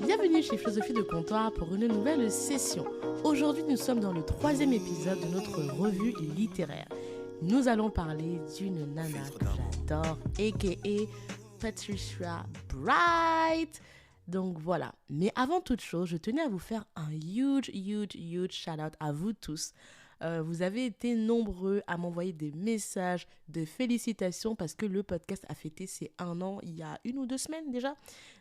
Bienvenue chez Philosophie de Comptoir pour une nouvelle session. Aujourd'hui, nous sommes dans le 3e épisode de notre revue littéraire. Nous allons parler d'une nana que j'adore, a.k.a. Patricia Bright. Donc voilà. Mais avant toute chose, je tenais à vous faire un huge shout-out à vous tous. Vous avez été nombreux à m'envoyer des messages de félicitations parce que le podcast a fêté ses 1 an il y a 1 ou 2 semaines déjà.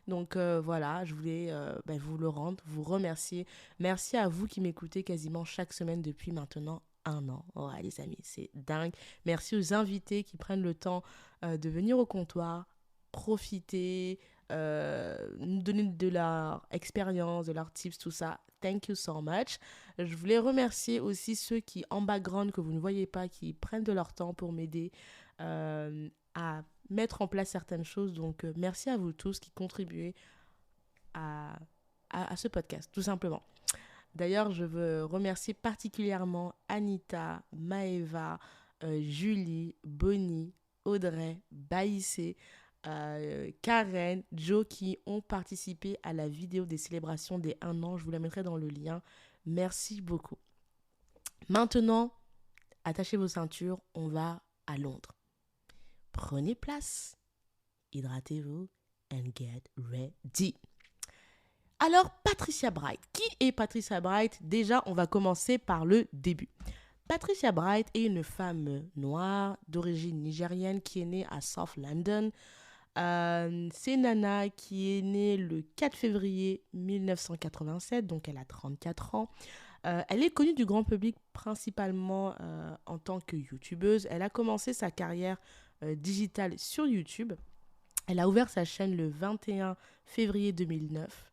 Donc voilà, je voulais vous le rendre, vous remercier. Merci à vous qui m'écoutez quasiment chaque semaine depuis maintenant 1 an. Ouais, les amis, c'est dingue. Merci aux invités qui prennent le temps de venir au comptoir, profiter, nous donner de leur expérience, de leurs tips, tout ça. Thank you so much. Je voulais remercier aussi ceux qui, en background, que vous ne voyez pas, qui prennent de leur temps pour m'aider à mettre en place certaines choses. Donc, merci à vous tous qui contribuez à ce podcast, tout simplement. D'ailleurs, je veux remercier particulièrement Anita, Maëva, Julie, Bonnie, Audrey, Baïssé, Karen, Joe qui ont participé à la vidéo des célébrations des 1 an. Je vous la mettrai dans le lien. Merci beaucoup. Maintenant, attachez vos ceintures, on va à Londres. Prenez place, hydratez-vous and get ready. Alors, Patricia Bright. Qui est Patricia Bright? Déjà, on va commencer par le début. Patricia Bright est une femme noire d'origine nigérienne qui est née à South London. C'est Nana qui est née le 4 février 1987, donc elle a 34 ans. Elle est connue du grand public principalement en tant que youtubeuse. Elle a commencé sa carrière digitale sur YouTube. Elle a ouvert sa chaîne le 21 février 2009.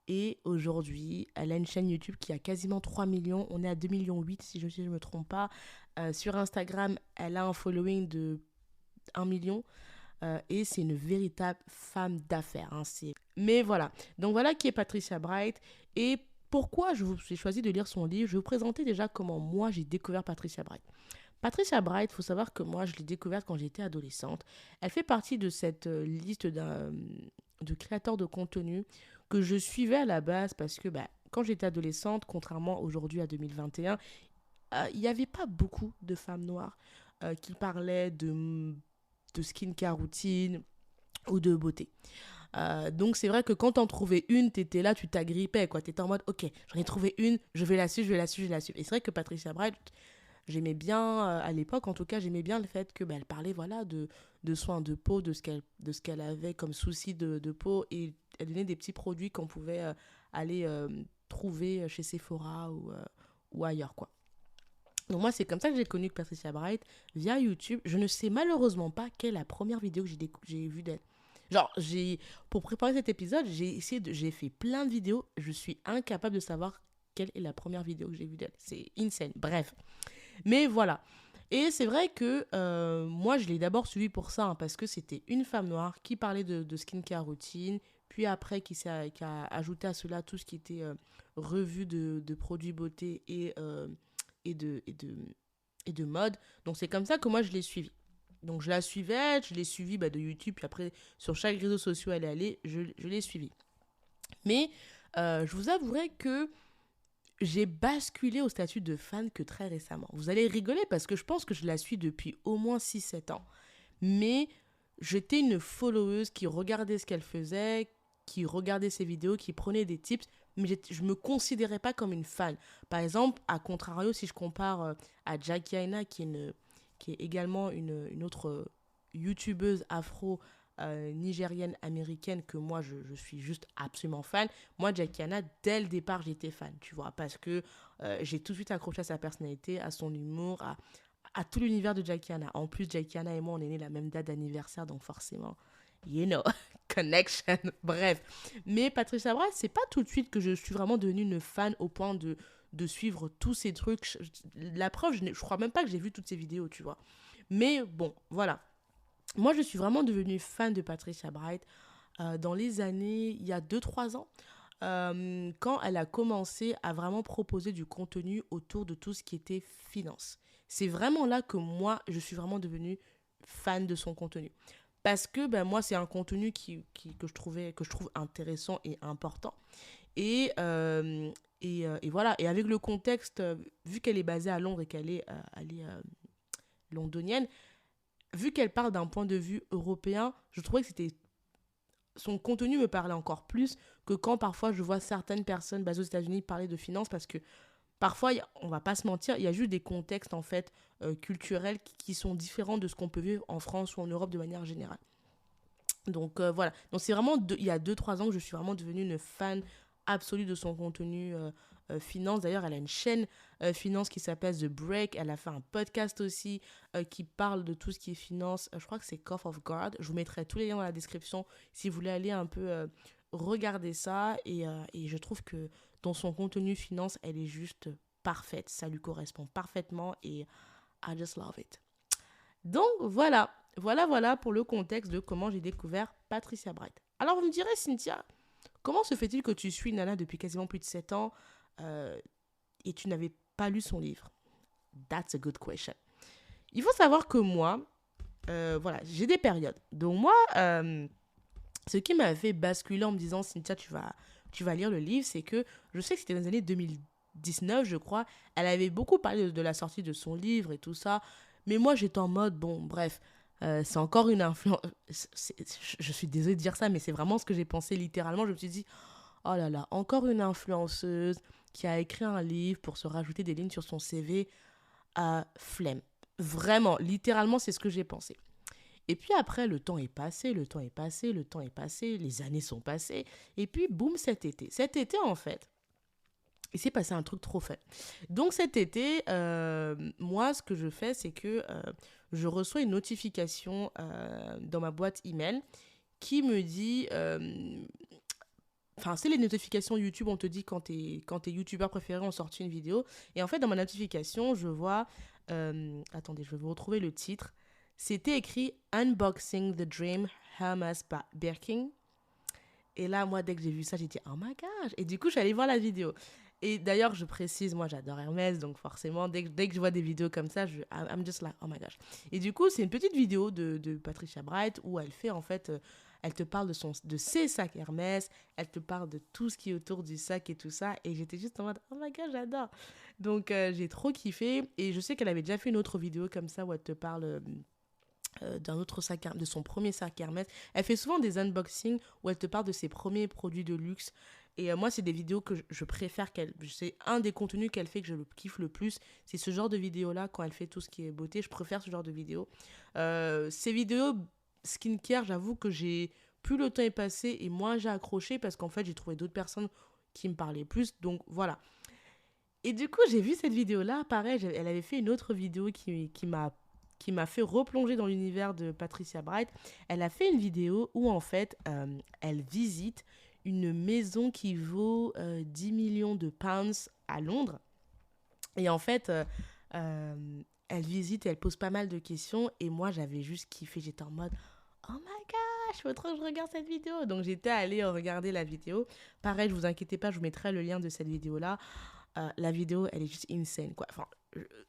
Et aujourd'hui, elle a une chaîne YouTube qui a quasiment 3 millions. On est à 2,8 millions si je ne me trompe pas. Sur Instagram, elle a un following de 1 million. Et c'est une véritable femme d'affaires. Mais voilà. Donc voilà qui est Patricia Bright. Et pourquoi j'ai choisi de lire son livre? Je vais vous présenter déjà comment moi j'ai découvert Patricia Bright. Patricia Bright, il faut savoir que moi je l'ai découverte quand j'étais adolescente. Elle fait partie de cette liste de créateurs de contenu que je suivais à la base parce que quand j'étais adolescente, contrairement aujourd'hui à 2021, il n'y avait pas beaucoup de femmes noires qui parlaient de skincare routine ou de beauté. Donc c'est vrai que quand t'en trouvais une, t'étais là, tu t'agrippais, quoi. T'étais en mode, ok, j'en ai trouvé une, je vais la suivre. Et c'est vrai que Patricia Bright, j'aimais bien, à l'époque en tout cas, j'aimais bien le fait que elle parlait voilà, de soins de peau, de ce qu'elle avait comme souci de peau, et elle donnait des petits produits qu'on pouvait aller trouver chez Sephora ou ailleurs, quoi. Donc moi, c'est comme ça que j'ai connu Patricia Bright, via YouTube. Je ne sais malheureusement pas quelle est la première vidéo que j'ai vue d'elle. Genre, pour préparer cet épisode, j'ai fait plein de vidéos. Je suis incapable de savoir quelle est la première vidéo que j'ai vue d'elle. C'est insane. Bref. Mais voilà. Et c'est vrai que moi, je l'ai d'abord suivie pour ça, parce que c'était une femme noire qui parlait de skincare routine, puis après qui a ajouté à cela tout ce qui était revue de produits beauté et de mode. Donc c'est comme ça que moi je l'ai suivie. Donc je la suivais, je l'ai suivie de YouTube, puis après sur chaque réseau social elle est allée, je l'ai suivie. Mais je vous avouerai que j'ai basculé au statut de fan que très récemment. Vous allez rigoler parce que je pense que je la suis depuis au moins 6-7 ans. Mais j'étais une followeuse qui regardait ce qu'elle faisait, qui regardait ses vidéos, qui prenait des tips, mais je ne me considérais pas comme une fan. Par exemple, à contrario, si je compare à Jackie Aina, qui est également une autre youtubeuse afro nigérienne américaine que moi je suis juste absolument fan. Moi, Jackie Aina, dès le départ j'étais fan, tu vois, parce que j'ai tout de suite accroché à sa personnalité, à son humour, à tout l'univers de Jackie Aina. En plus, Jackie Aina et moi on est nés la même date d'anniversaire, donc forcément connection, bref. Mais Patricia Bright, c'est pas tout de suite que je suis vraiment devenue une fan au point de suivre tous ces trucs. La preuve, je crois même pas que j'ai vu toutes ces vidéos, tu vois. Mais bon, voilà. Moi, je suis vraiment devenue fan de Patricia Bright dans les années, il y a 2-3 ans, quand elle a commencé à vraiment proposer du contenu autour de tout ce qui était finance. C'est vraiment là que moi, je suis vraiment devenue fan de son contenu. parce que ben, moi, c'est un contenu que je trouve intéressant et important. Et, euh, et voilà, et avec le contexte, vu qu'elle est basée à Londres et elle est londonienne, vu qu'elle parle d'un point de vue européen, je trouvais que c'était son contenu me parlait encore plus que quand parfois je vois certaines personnes basées aux États-Unis parler de finances parce que parfois, on va pas se mentir, il y a juste des contextes en fait culturels qui sont différents de ce qu'on peut vivre en France ou en Europe de manière générale. Donc voilà. Donc c'est vraiment il y a 2 3 ans que je suis vraiment devenue une fan absolue de son contenu finance. D'ailleurs, elle a une chaîne finance qui s'appelle The Break. Elle a fait un podcast aussi qui parle de tout ce qui est finance. Je crois que c'est Cough of Guard. Je vous mettrai tous les liens dans la description si vous voulez aller un peu regarder ça. Et je trouve que dans son contenu finance, elle est juste parfaite. Ça lui correspond parfaitement et I just love it. Donc voilà pour le contexte de comment j'ai découvert Patricia Bright. Alors vous me direz, Cynthia, comment se fait-il que tu suis Nana depuis quasiment plus de 7 ans euh, et tu n'avais pas lu son livre? That's a good question. Il faut savoir que moi, voilà, j'ai des périodes. Donc moi, ce qui m'a fait basculer en me disant, Cynthia, tu vas lire le livre, c'est que je sais que c'était dans les années 2019, je crois. Elle avait beaucoup parlé de la sortie de son livre et tout ça. Mais moi, j'étais en mode, bon, bref, c'est encore une influence. Je suis désolée de dire ça, mais c'est vraiment ce que j'ai pensé littéralement. Je me suis dit, oh là là, encore une influenceuse qui a écrit un livre pour se rajouter des lignes sur son CV à flemme. Vraiment, littéralement, c'est ce que j'ai pensé. Et puis après, le temps est passé, le temps est passé, le temps est passé, les années sont passées. Et puis, boum, cet été. Cet été, en fait, il s'est passé un truc trop fait. Donc cet été, moi, ce que je fais, c'est que je reçois une notification dans ma boîte email qui me dit... Enfin, c'est les notifications YouTube, on te dit quand tes youtubeurs préférés ont sorti une vidéo. Et en fait, dans ma notification, je vois... attendez, je vais vous retrouver le titre. C'était écrit Unboxing the Dream Hermes Birkin. Et là, moi, dès que j'ai vu ça, j'ai dit, oh my gosh. Et du coup, je suis allée voir la vidéo. Et d'ailleurs, je précise, moi, j'adore Hermès. Donc, forcément, dès que je vois des vidéos comme ça, I'm just like, oh my gosh. Et du coup, c'est une petite vidéo de Patricia Bright où elle fait, en fait, elle te parle de ses sacs Hermès. Elle te parle de tout ce qui est autour du sac et tout ça. Et j'étais juste en mode, oh my gosh, j'adore. Donc, j'ai trop kiffé. Et je sais qu'elle avait déjà fait une autre vidéo comme ça où elle te parle... d'un autre sac, de son premier sac Hermès. Elle fait souvent des unboxings où elle te parle de ses premiers produits de luxe. Et moi, c'est des vidéos que je préfère qu'elle... C'est un des contenus qu'elle fait que je le kiffe le plus. C'est ce genre de vidéos-là, quand elle fait tout ce qui est beauté. Je préfère ce genre de vidéos. Ces vidéos skincare, j'avoue que plus le temps est passé et moins j'ai accroché parce qu'en fait, j'ai trouvé d'autres personnes qui me parlaient plus. Donc, voilà. Et du coup, j'ai vu cette vidéo-là. Pareil, elle avait fait une autre vidéo qui m'a fait replonger dans l'univers de Patricia Bright. Elle a fait une vidéo où en fait, elle visite une maison qui vaut 10 millions de pounds à Londres. Et en fait, elle visite et elle pose pas mal de questions. Et moi, j'avais juste kiffé. J'étais en mode, oh my gosh, il faut trop que je regarde cette vidéo. Donc, j'étais allée regarder la vidéo. Pareil, je vous inquiétez pas, je vous mettrai le lien de cette vidéo-là. La vidéo, elle est juste insane, quoi. Enfin,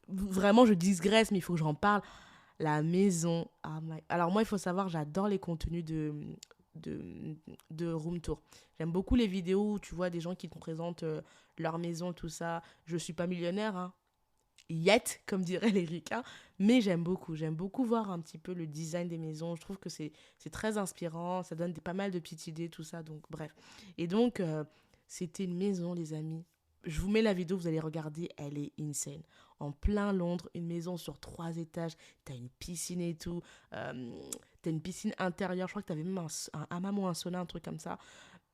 vraiment, je digresse, mais il faut que j'en parle. La maison. Alors moi, il faut savoir, j'adore les contenus de room tour. J'aime beaucoup les vidéos où tu vois des gens qui te présentent leur maison, tout ça. Je suis pas millionnaire, hein. Yet, comme dirait les ricains. Mais j'aime beaucoup. J'aime beaucoup voir un petit peu le design des maisons. Je trouve que c'est très inspirant. Ça donne pas mal de petites idées, tout ça. Donc, bref. Et donc, c'était une maison, les amis. Je vous mets la vidéo, vous allez regarder, elle est insane. En plein Londres, une maison sur 3 étages, t'as une piscine et tout, t'as une piscine intérieure, je crois que t'avais même un hammam ou un sauna, un truc comme ça.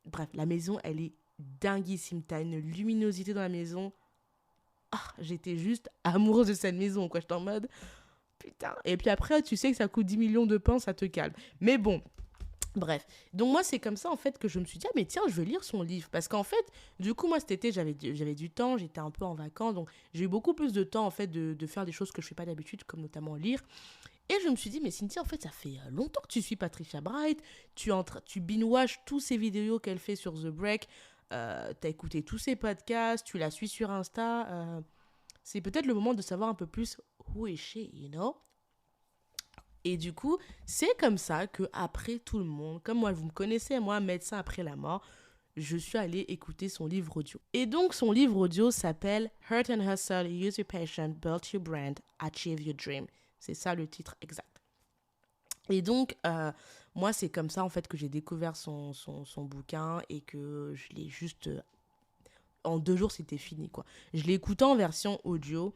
Bref, la maison, elle est dinguissime, t'as une luminosité dans la maison. Ah, j'étais juste amoureuse de cette maison, quoi, j'étais en mode, putain. Et puis après, tu sais que ça coûte 10 millions de pounds, ça te calme. Mais bon, bref, donc moi c'est comme ça en fait que je me suis dit, ah mais tiens, je vais lire son livre. Parce qu'en fait, du coup moi cet été j'avais du temps, j'étais un peu en vacances, donc j'ai eu beaucoup plus de temps en fait de faire des choses que je fais pas d'habitude, comme notamment lire. Et je me suis dit, mais Cynthia, en fait ça fait longtemps que tu suis Patricia Bright, tu binge-watch tous ces vidéos qu'elle fait sur The Break, t'as écouté tous ses podcasts, tu la suis sur Insta, c'est peut-être le moment de savoir un peu plus who is she, you know? Et du coup, c'est comme ça que après tout le monde, comme moi, vous me connaissez, moi, médecin après la mort, je suis allée écouter son livre audio. Et donc, son livre audio s'appelle Hurt and Hustle, Use Your Passion, Build Your Brand, Achieve Your Dream. C'est ça le titre exact. Et donc, moi, c'est comme ça, en fait, que j'ai découvert son bouquin et que je l'ai juste... en 2 jours, c'était fini, quoi. Je l'ai écouté en version audio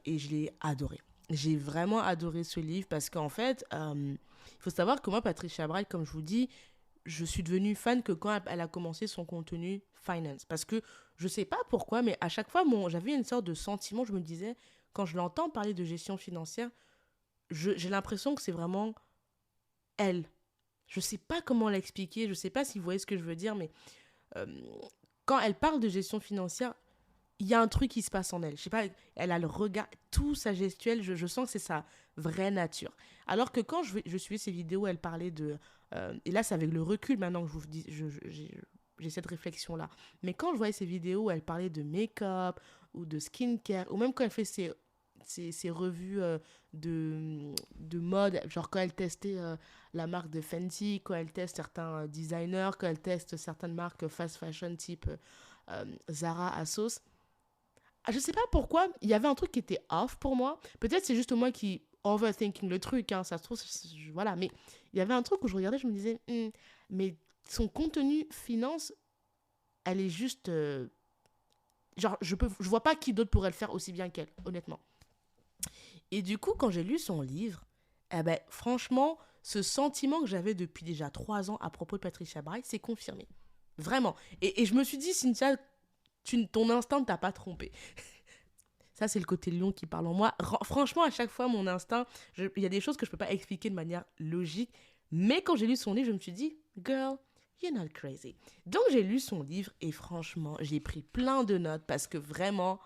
et je l'ai adoré. J'ai vraiment adoré ce livre parce qu'en fait, il faut savoir que moi, Patricia Bright, comme je vous dis, je suis devenue fan que quand elle a commencé son contenu finance. Parce que je sais pas pourquoi, mais à chaque fois, j'avais une sorte de sentiment. Je me disais, quand je l'entends parler de gestion financière, j'ai l'impression que c'est vraiment elle. Je sais pas comment l'expliquer. Je sais pas si vous voyez ce que je veux dire, mais euh, quand elle parle de gestion financière, il y a un truc qui se passe en elle. Je sais pas, elle a le regard, tout sa gestuelle, je sens que c'est sa vraie nature. Alors que quand je suivais ses vidéos, elle parlait de... et là, c'est avec le recul maintenant que je vous dis, j'ai cette réflexion-là. Mais quand je voyais ses vidéos où elle parlait de make-up ou de skincare, ou même quand elle fait ses revues de mode, genre quand elle testait la marque de Fenty, quand elle teste certains designers, quand elle teste certaines marques fast fashion type Zara, Asos, je sais pas pourquoi, il y avait un truc qui était off pour moi. Peut-être c'est juste moi qui overthinking le truc, hein, ça se trouve, voilà. Mais il y avait un truc où je regardais, je me disais, mais son contenu finance, elle est juste... genre, je vois pas qui d'autre pourrait le faire aussi bien qu'elle, honnêtement. Et du coup, quand j'ai lu son livre, eh ben, franchement, ce sentiment que j'avais depuis déjà 3 ans à propos de Patricia Bright s'est confirmé. Vraiment. Et je me suis dit, Cynthia, ton instinct ne t'a pas trompé. Ça, c'est le côté lion qui parle en moi. Franchement, à chaque fois, mon instinct, il y a des choses que je ne peux pas expliquer de manière logique. Mais quand j'ai lu son livre, je me suis dit, girl, you're not crazy. Donc, j'ai lu son livre et franchement, j'ai pris plein de notes parce que vraiment,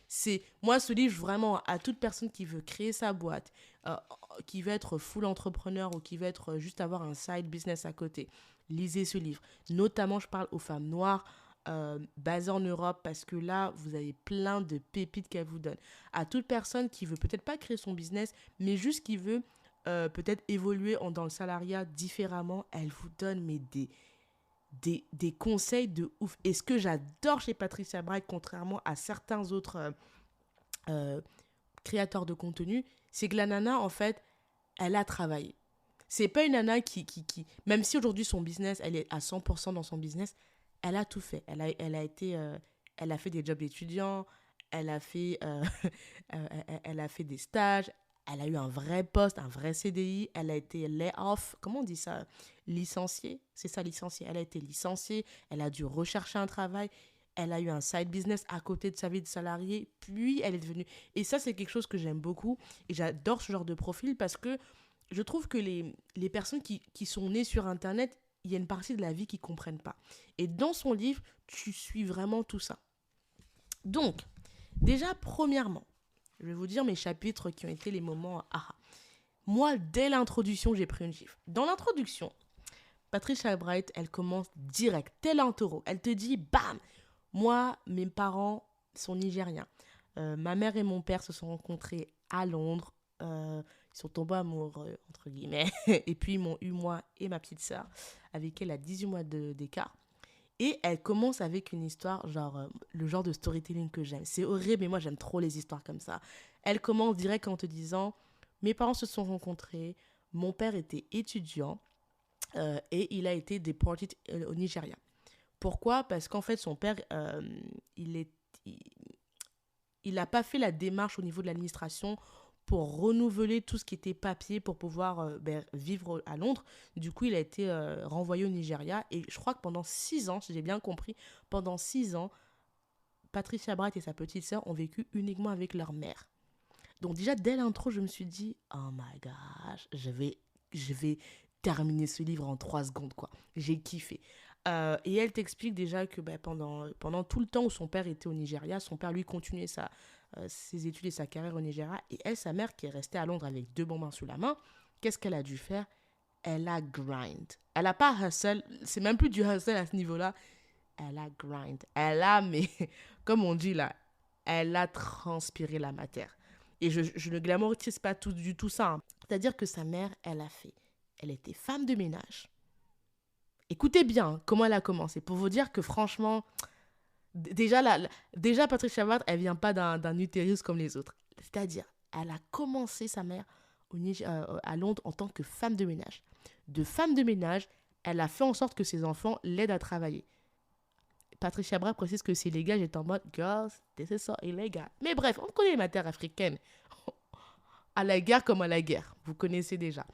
c'est moi ce livre vraiment à toute personne qui veut créer sa boîte, qui veut être full entrepreneur ou qui veut être juste avoir un side business à côté. Lisez ce livre. Notamment, je parle aux femmes noires basées en Europe parce que là, vous avez plein de pépites qu'elle vous donne. À toute personne qui veut peut-être pas créer son business, mais juste qui veut peut-être évoluer dans le salariat différemment, elle vous donne mais des conseils de ouf. Et ce que j'adore chez Patricia Bright, contrairement à certains autres euh, créateurs de contenu, c'est que la nana, en fait, elle a travaillé. C'est pas une nana même si aujourd'hui son business, elle est à 100% dans son business, elle a tout fait. Elle a fait des jobs d'étudiant, elle a fait, elle a fait des stages, elle a eu un vrai poste, un vrai CDI, elle a été lay-off, comment on dit ça? Licenciée, c'est ça, licenciée. Elle a été licenciée, elle a dû rechercher un travail, elle a eu un side business à côté de sa vie de salarié, puis elle est devenue... Et ça, c'est quelque chose que j'aime beaucoup, et j'adore ce genre de profil parce que je trouve que les personnes qui sont nées sur Internet, il y a une partie de la vie qu'ils ne comprennent pas. Et dans son livre, tu suis vraiment tout ça. Donc, déjà, premièrement, je vais vous dire mes chapitres qui ont été les moments aha. Moi, dès l'introduction, j'ai pris une gifle. Dans l'introduction, Patricia Bright, elle commence direct, tel un taureau. Elle te dit, bam, moi, mes parents sont nigériens. Ma mère et mon père se sont rencontrés à Londres. Ils sont tombés amoureux, entre guillemets. Et puis, ils m'ont eu, moi et ma petite sœur, avec qui elle a 18 mois d'écart. Et elle commence avec une histoire, genre, le genre de storytelling que j'aime. C'est horrible, mais moi, j'aime trop les histoires comme ça. Elle commence direct en te disant, mes parents se sont rencontrés, mon père était étudiant et il a été déporté au Nigeria. Pourquoi? Parce qu'en fait, son père, il n'a pas fait la démarche au niveau de l'administration pour renouveler tout ce qui était papier pour pouvoir vivre à Londres. Du coup, il a été renvoyé au Nigeria. Et je crois que pendant 6 ans, si j'ai bien compris, pendant 6 ans, Patricia Bright et sa petite sœur ont vécu uniquement avec leur mère. Donc déjà, dès l'intro, je me suis dit, oh my gosh, je vais terminer ce livre en 3 secondes, quoi. J'ai kiffé. Et elle t'explique déjà que pendant tout le temps où son père était au Nigeria, son père, lui, continuait ses études et sa carrière au Nigeria. Et elle, sa mère, qui est restée à Londres avec 2 bonbons sous la main, qu'est-ce qu'elle a dû faire? Elle a grind. Elle n'a pas hustle. C'est même plus du hustle à ce niveau-là. Elle a grind. Elle a, mais comme on dit là, elle a transpiré la matière. Et je ne glamourise pas du tout ça. Hein. C'est-à-dire que sa mère, elle était femme de ménage. Écoutez bien comment elle a commencé. Pour vous dire que franchement, déjà Patricia Ward, elle vient pas d'un utérus comme les autres. C'est-à-dire, elle a commencé sa mère à Londres en tant que femme de ménage. De femme de ménage, elle a fait en sorte que ses enfants l'aident à travailler. Patricia Bra précise que c'est illégal. J'étais en mode, girls, this is so illegal. Mais bref, on connaît les matières africaines. À la guerre comme à la guerre. Vous connaissez déjà.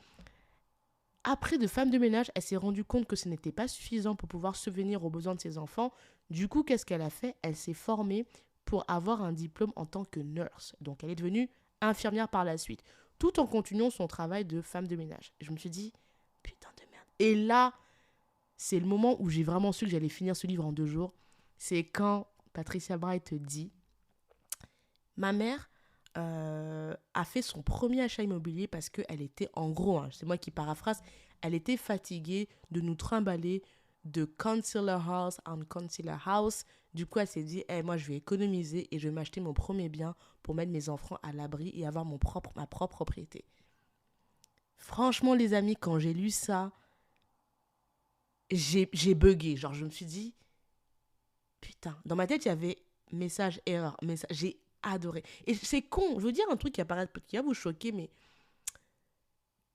Après de femme de ménage, elle s'est rendue compte que ce n'était pas suffisant pour pouvoir subvenir aux besoins de ses enfants. Du coup, qu'est-ce qu'elle a fait? Elle s'est formée pour avoir un diplôme en tant que nurse. Donc, elle est devenue infirmière par la suite, tout en continuant son travail de femme de ménage. Je me suis dit, putain de merde. Et là, c'est le moment où j'ai vraiment su que j'allais finir ce livre en 2 jours. C'est quand Patricia Bright dit, ma mère a fait son premier achat immobilier parce qu'elle était, en gros, hein, c'est moi qui paraphrase, elle était fatiguée de nous trimballer de Concealer House en Concealer House. Du coup, elle s'est dit, hey, moi, je vais économiser et je vais m'acheter mon premier bien pour mettre mes enfants à l'abri et avoir ma propre propriété. Franchement, les amis, quand j'ai lu ça, j'ai bugué. Genre, je me suis dit, putain, dans ma tête, il y avait message, erreur, message. J'ai adoré. Et c'est con, je veux dire un truc qui va vous choquer, mais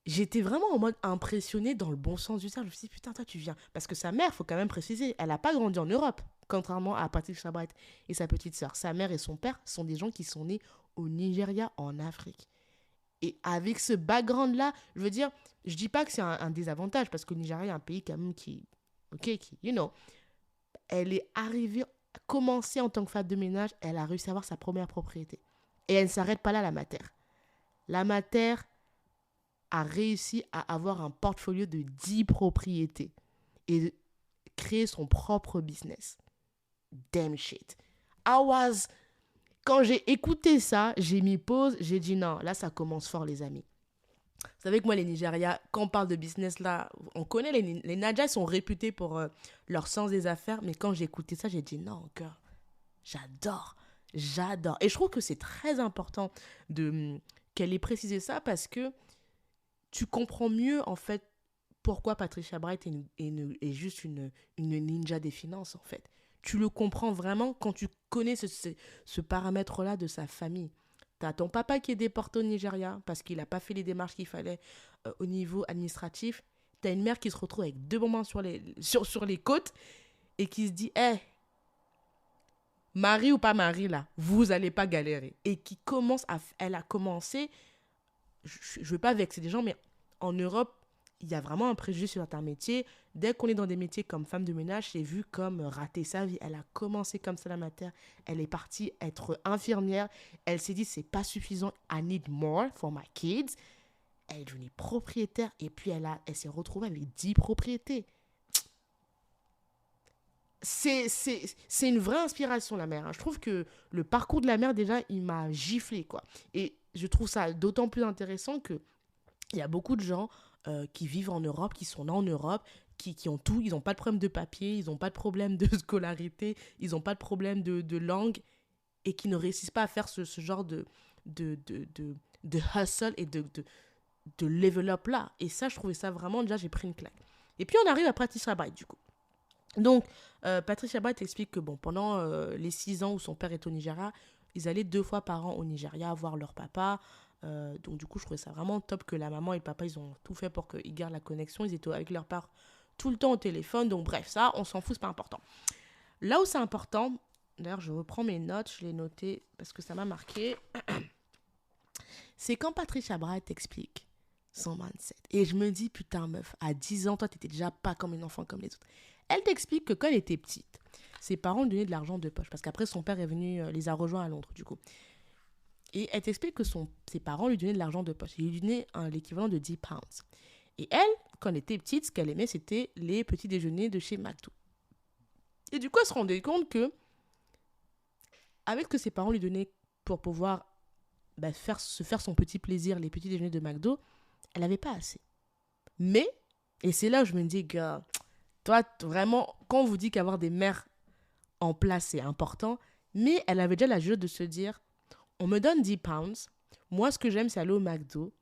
j'étais vraiment en mode impressionnée dans le bon sens du terme. Je me suis dit, putain, toi, tu viens. Parce que sa mère, il faut quand même préciser, elle n'a pas grandi en Europe, contrairement à Patricia Bright et sa petite sœur. Sa mère et son père sont des gens qui sont nés au Nigeria, en Afrique. Et avec ce background-là, je veux dire, je dis pas que c'est un désavantage, parce que le Nigeria est un pays quand même qui, you know, elle est arrivée, commencé en tant que femme de ménage, elle a réussi à avoir sa première propriété. Et elle ne s'arrête pas là, la mater. La mater a réussi à avoir un portfolio de 10 propriétés et créer son propre business. Damn shit. Quand j'ai écouté ça, j'ai mis pause, j'ai dit non, là ça commence fort les amis. Vous savez que moi les Nigérias, quand on parle de business là, on connaît les Najas sont réputés pour leur sens des affaires, mais quand j'ai écouté ça, j'ai dit non, cœur, j'adore. Et je trouve que c'est très important qu'elle ait précisé ça parce que tu comprends mieux en fait pourquoi Patricia Bright est juste une ninja des finances en fait. Tu le comprends vraiment quand tu connais ce paramètre-là de sa famille. T'as ton papa qui est déporté au Nigeria parce qu'il n'a pas fait les démarches qu'il fallait au niveau administratif. T'as une mère qui se retrouve avec 2 bonbons sur les côtes et qui se dit, hey, mari ou pas mari là, vous n'allez pas galérer. Et elle a commencé, je ne veux pas vexer des gens, mais en Europe, il y a vraiment un préjugé sur certains métiers. Dès qu'on est dans des métiers comme femme de ménage, c'est vu comme rater sa vie. Elle a commencé comme ça la matière. Elle est partie être infirmière. Elle s'est dit, c'est pas suffisant. I need more for my kids. Elle est devenue propriétaire et puis elle s'est retrouvée avec 10 propriétés. C'est une vraie inspiration, la mère. Je trouve que le parcours de la mère, déjà, il m'a giflé, quoi. Et je trouve ça d'autant plus intéressant que il y a beaucoup de gens qui vivent en Europe, qui sont nés en Europe, qui ont tout, ils n'ont pas de problème de papier, ils n'ont pas de problème de scolarité, ils n'ont pas de problème de langue, et qui ne réussissent pas à faire ce genre de hustle et de level up là. Et ça, je trouvais ça vraiment, déjà, j'ai pris une claque. Et puis, on arrive à Patricia Bright, du coup. Donc, Patricia Bright explique que, bon, pendant les 6 ans où son père est au Nigeria, ils allaient 2 fois par an au Nigeria voir leur papa. Donc du coup je trouvais ça vraiment top que la maman et le papa ils ont tout fait pour qu'ils gardent la connexion. Ils étaient avec leur père tout le temps au téléphone. Donc bref, ça on s'en fout, c'est pas important. Là où c'est important, d'ailleurs je reprends mes notes, je l'ai noté parce que ça m'a marqué, c'est quand Patricia Bright explique son mindset. Et je me dis, putain meuf, à 10 ans toi t'étais déjà pas comme une enfant comme les autres. Elle t'explique que quand elle était petite, ses parents lui donnaient de l'argent de poche parce qu'après son père est venu, les a rejoints à Londres du coup. Et elle t'explique que ses parents lui donnaient de l'argent de poche. Ils lui donnaient l'équivalent de 10 pounds. Et elle, quand elle était petite, ce qu'elle aimait, c'était les petits déjeuners de chez McDo. Et du coup, elle se rendait compte que, avec ce que ses parents lui donnaient pour pouvoir se faire son petit plaisir, les petits déjeuners de McDo, elle n'avait pas assez. Mais, et c'est là où je me dis, gars, toi, vraiment, quand on vous dit qu'avoir des mères en place, c'est important, mais elle avait déjà la jugeote de se dire, on me donne 10 pounds Moi, ce que j'aime, c'est aller au McDo,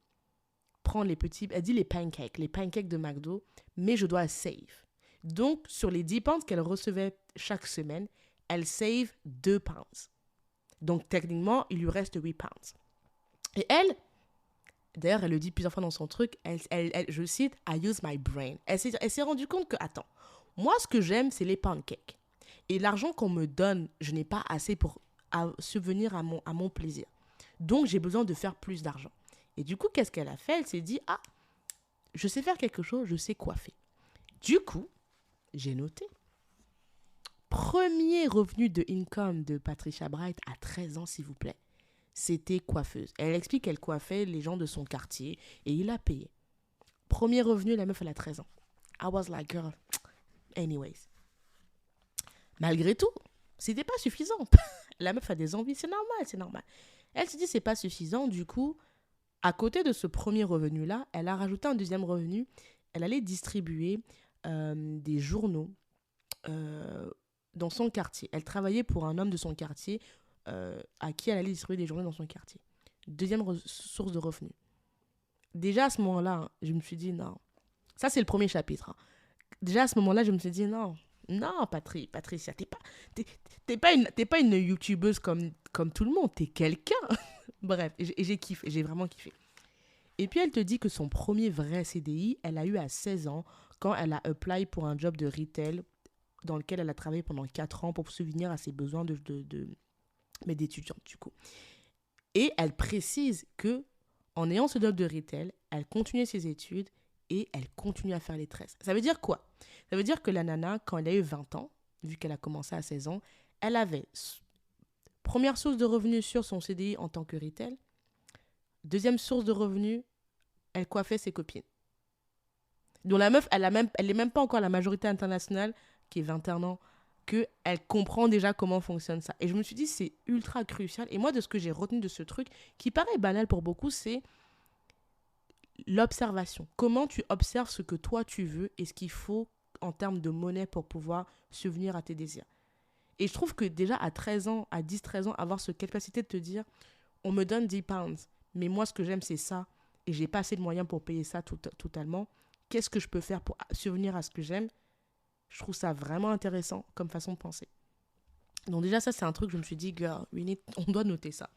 prendre les petits, elle dit les pancakes de McDo, mais je dois save. Donc, sur les 10 pounds qu'elle recevait chaque semaine, elle save 2 pounds. Donc, techniquement, il lui reste 8 pounds. Et elle, d'ailleurs, elle le dit plusieurs fois dans son truc, je cite, I use my brain. Elle s'est rendue compte que, attends, moi, ce que j'aime, c'est les pancakes. Et l'argent qu'on me donne, je n'ai pas assez pour subvenir à mon plaisir. Donc, j'ai besoin de faire plus d'argent. Et du coup, qu'est-ce qu'elle a fait? Elle s'est dit, je sais faire quelque chose, je sais coiffer. Du coup, j'ai noté. Premier revenu de income de Patricia Bright à 13 ans, s'il vous plaît. C'était coiffeuse. Elle explique qu'elle coiffait les gens de son quartier et il a payé. Premier revenu, la meuf, elle a 13 ans. I was like, girl, anyways. Malgré tout, c'était pas suffisant. La meuf a des envies, c'est normal. Elle s'est dit, c'est pas suffisant. Du coup, à côté de ce premier revenu-là, elle a rajouté un deuxième revenu. Elle allait distribuer des journaux dans son quartier. Elle travaillait pour un homme de son quartier à qui elle allait distribuer des journaux dans son quartier. Deuxième source de revenus. Déjà à ce moment-là, je me suis dit non. Ça, c'est le premier chapitre. Déjà à ce moment-là, je me suis dit non, Patricia, t'es pas une youtubeuse comme tout le monde, t'es quelqu'un. Bref, et j'ai kiffé, j'ai vraiment kiffé. Et puis elle te dit que son premier vrai CDI, elle a eu à 16 ans quand elle a apply pour un job de retail dans lequel elle a travaillé pendant 4 ans pour subvenir à ses besoins d'étudiante du coup. Et elle précise que en ayant ce job de retail, elle continuait ses études et elle continue à faire les tresses. Ça veut dire quoi? Ça veut dire que la nana, quand elle a eu 20 ans, vu qu'elle a commencé à 16 ans, elle avait première source de revenus sur son CDI en tant que retail. Deuxième source de revenus, elle coiffait ses copines. Donc la meuf, elle est même pas encore la majorité internationale, qui est 21 ans, qu'elle comprend déjà comment fonctionne ça. Et je me suis dit, c'est ultra crucial. Et moi, de ce que j'ai retenu de ce truc, qui paraît banal pour beaucoup, c'est l'observation. Comment tu observes ce que toi tu veux et ce qu'il faut en termes de monnaie pour pouvoir subvenir à tes désirs. Et je trouve que déjà à 13 ans, à 10-13 ans, avoir cette capacité de te dire, on me donne 10 pounds, mais moi ce que j'aime c'est ça, et j'ai pas assez de moyens pour payer ça totalement, qu'est-ce que je peux faire pour subvenir à ce que j'aime? Je trouve ça vraiment intéressant comme façon de penser. Donc déjà ça c'est un truc, je me suis dit, girl, on doit noter ça.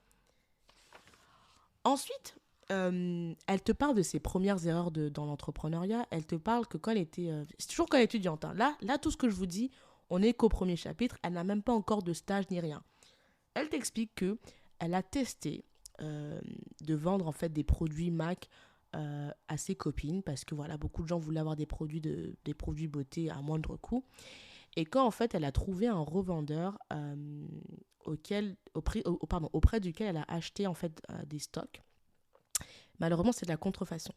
Ensuite, elle te parle de ses premières erreurs dans l'entrepreneuriat. Elle te parle que quand elle était... c'est toujours quand elle est étudiante. Hein. Là, tout ce que je vous dis, on n'est qu'au premier chapitre. Elle n'a même pas encore de stage ni rien. Elle t'explique qu'elle a testé de vendre en fait des produits MAC à ses copines parce que voilà, beaucoup de gens voulaient avoir des produits beauté à moindre coût. Et quand en fait elle a trouvé un revendeur auprès duquel elle a acheté en fait des stocks, malheureusement c'est de la contrefaçon.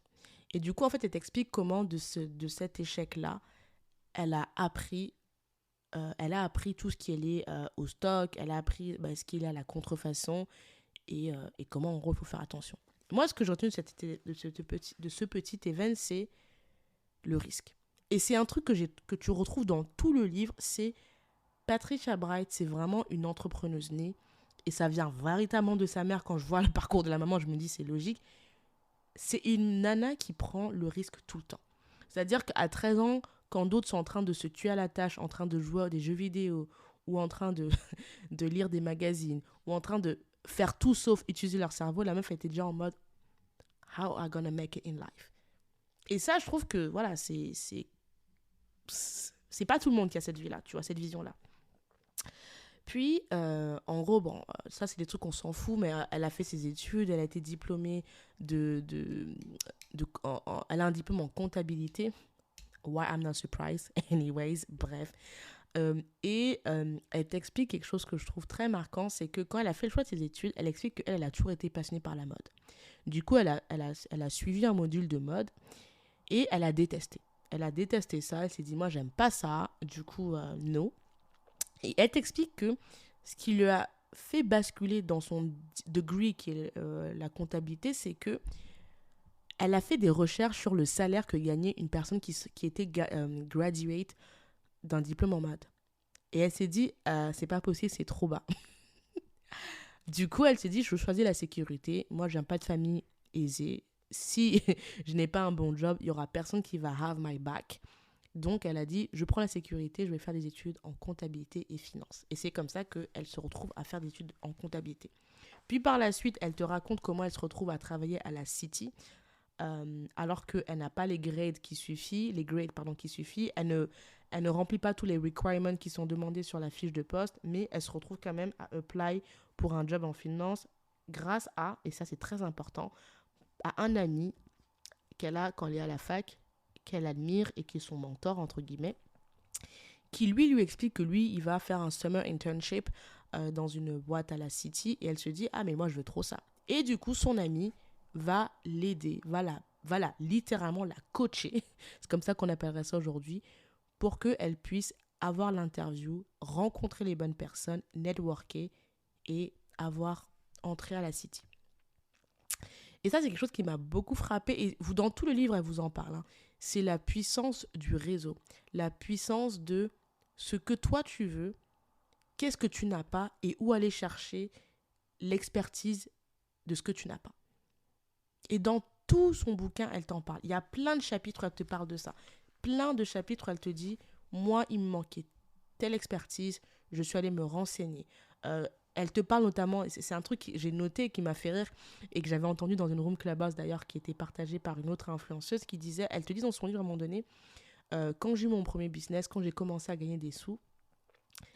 Et du coup en fait elle t'explique comment de cet échec-là, elle a appris tout ce qui est lié au stock, elle a appris ce qui est lié à la contrefaçon et comment en gros il faut faire attention. Moi ce que j'ai retenu de ce petit event, c'est le risque. Et c'est un truc que tu retrouves dans tout le livre, c'est Patricia Bright, c'est vraiment une entrepreneuse née. Et ça vient véritablement de sa mère. Quand je vois le parcours de la maman, je me dis c'est logique. C'est une nana qui prend le risque tout le temps. C'est-à-dire qu'à 13 ans, quand d'autres sont en train de se tuer à la tâche, en train de jouer à des jeux vidéo, ou en train de lire des magazines, ou en train de faire tout sauf utiliser leur cerveau, la meuf était déjà en mode « How am I gonna make it in life ?» Et ça, je trouve que, voilà, c'est pas tout le monde qui a cette vie-là, tu vois, cette vision-là. Puis, en gros, ça, c'est des trucs qu'on s'en fout, mais elle a fait ses études, elle a été diplômée elle a un diplôme en comptabilité. Why I'm not surprised. Anyways, bref. Elle t'explique quelque chose que je trouve très marquant, c'est que quand elle a fait le choix de ses études, elle explique qu'elle a toujours été passionnée par la mode. Du coup, elle a suivi un module de mode et elle a détesté. Elle a détesté ça, elle s'est dit, moi, j'aime pas ça, du coup, non. Et elle t'explique que ce qui lui a fait basculer dans son degree, qui est la comptabilité, c'est que elle a fait des recherches sur le salaire que gagnait une personne qui était graduate d'un diplôme en mode. Et elle s'est dit, c'est pas possible, c'est trop bas. Du coup, elle se dit, je choisis la sécurité. Moi, je viens pas de famille aisée. Si je n'ai pas un bon job, il y aura personne qui va have my back. Donc, elle a dit, je prends la sécurité, je vais faire des études en comptabilité et finance. Et c'est comme ça qu'elle se retrouve à faire des études en comptabilité. Puis par la suite, elle te raconte comment elle se retrouve à travailler à la City, alors qu'elle n'a pas les grades qui suffisent. Elle ne remplit pas tous les requirements qui sont demandés sur la fiche de poste, mais elle se retrouve quand même à apply pour un job en finance grâce à, et ça c'est très important, à un ami qu'elle a quand elle est à la fac, qu'elle admire et qui est son mentor, entre guillemets, qui lui explique que lui, il va faire un summer internship dans une boîte à la City, et elle se dit, ah mais moi je veux trop ça. Et du coup, son ami va l'aider, va littéralement la coacher, c'est comme ça qu'on appellerait ça aujourd'hui, pour qu'elle puisse avoir l'interview, rencontrer les bonnes personnes, networker et avoir entré à la City. Et ça, c'est quelque chose qui m'a beaucoup frappée. Et vous, dans tout le livre, elle vous en parle. Hein. C'est la puissance du réseau. La puissance de ce que toi, tu veux, qu'est-ce que tu n'as pas et où aller chercher l'expertise de ce que tu n'as pas. Et dans tout son bouquin, elle t'en parle. Il y a plein de chapitres où elle te parle de ça. Plein de chapitres où elle te dit, moi, il me manquait telle expertise, je suis allée me renseigner. Elle te parle notamment, c'est un truc que j'ai noté qui m'a fait rire et que j'avais entendu dans une room Clubhouse d'ailleurs qui était partagée par une autre influenceuse qui disait, elle te dit dans son livre à un moment donné, quand j'ai eu mon premier business, quand j'ai commencé à gagner des sous,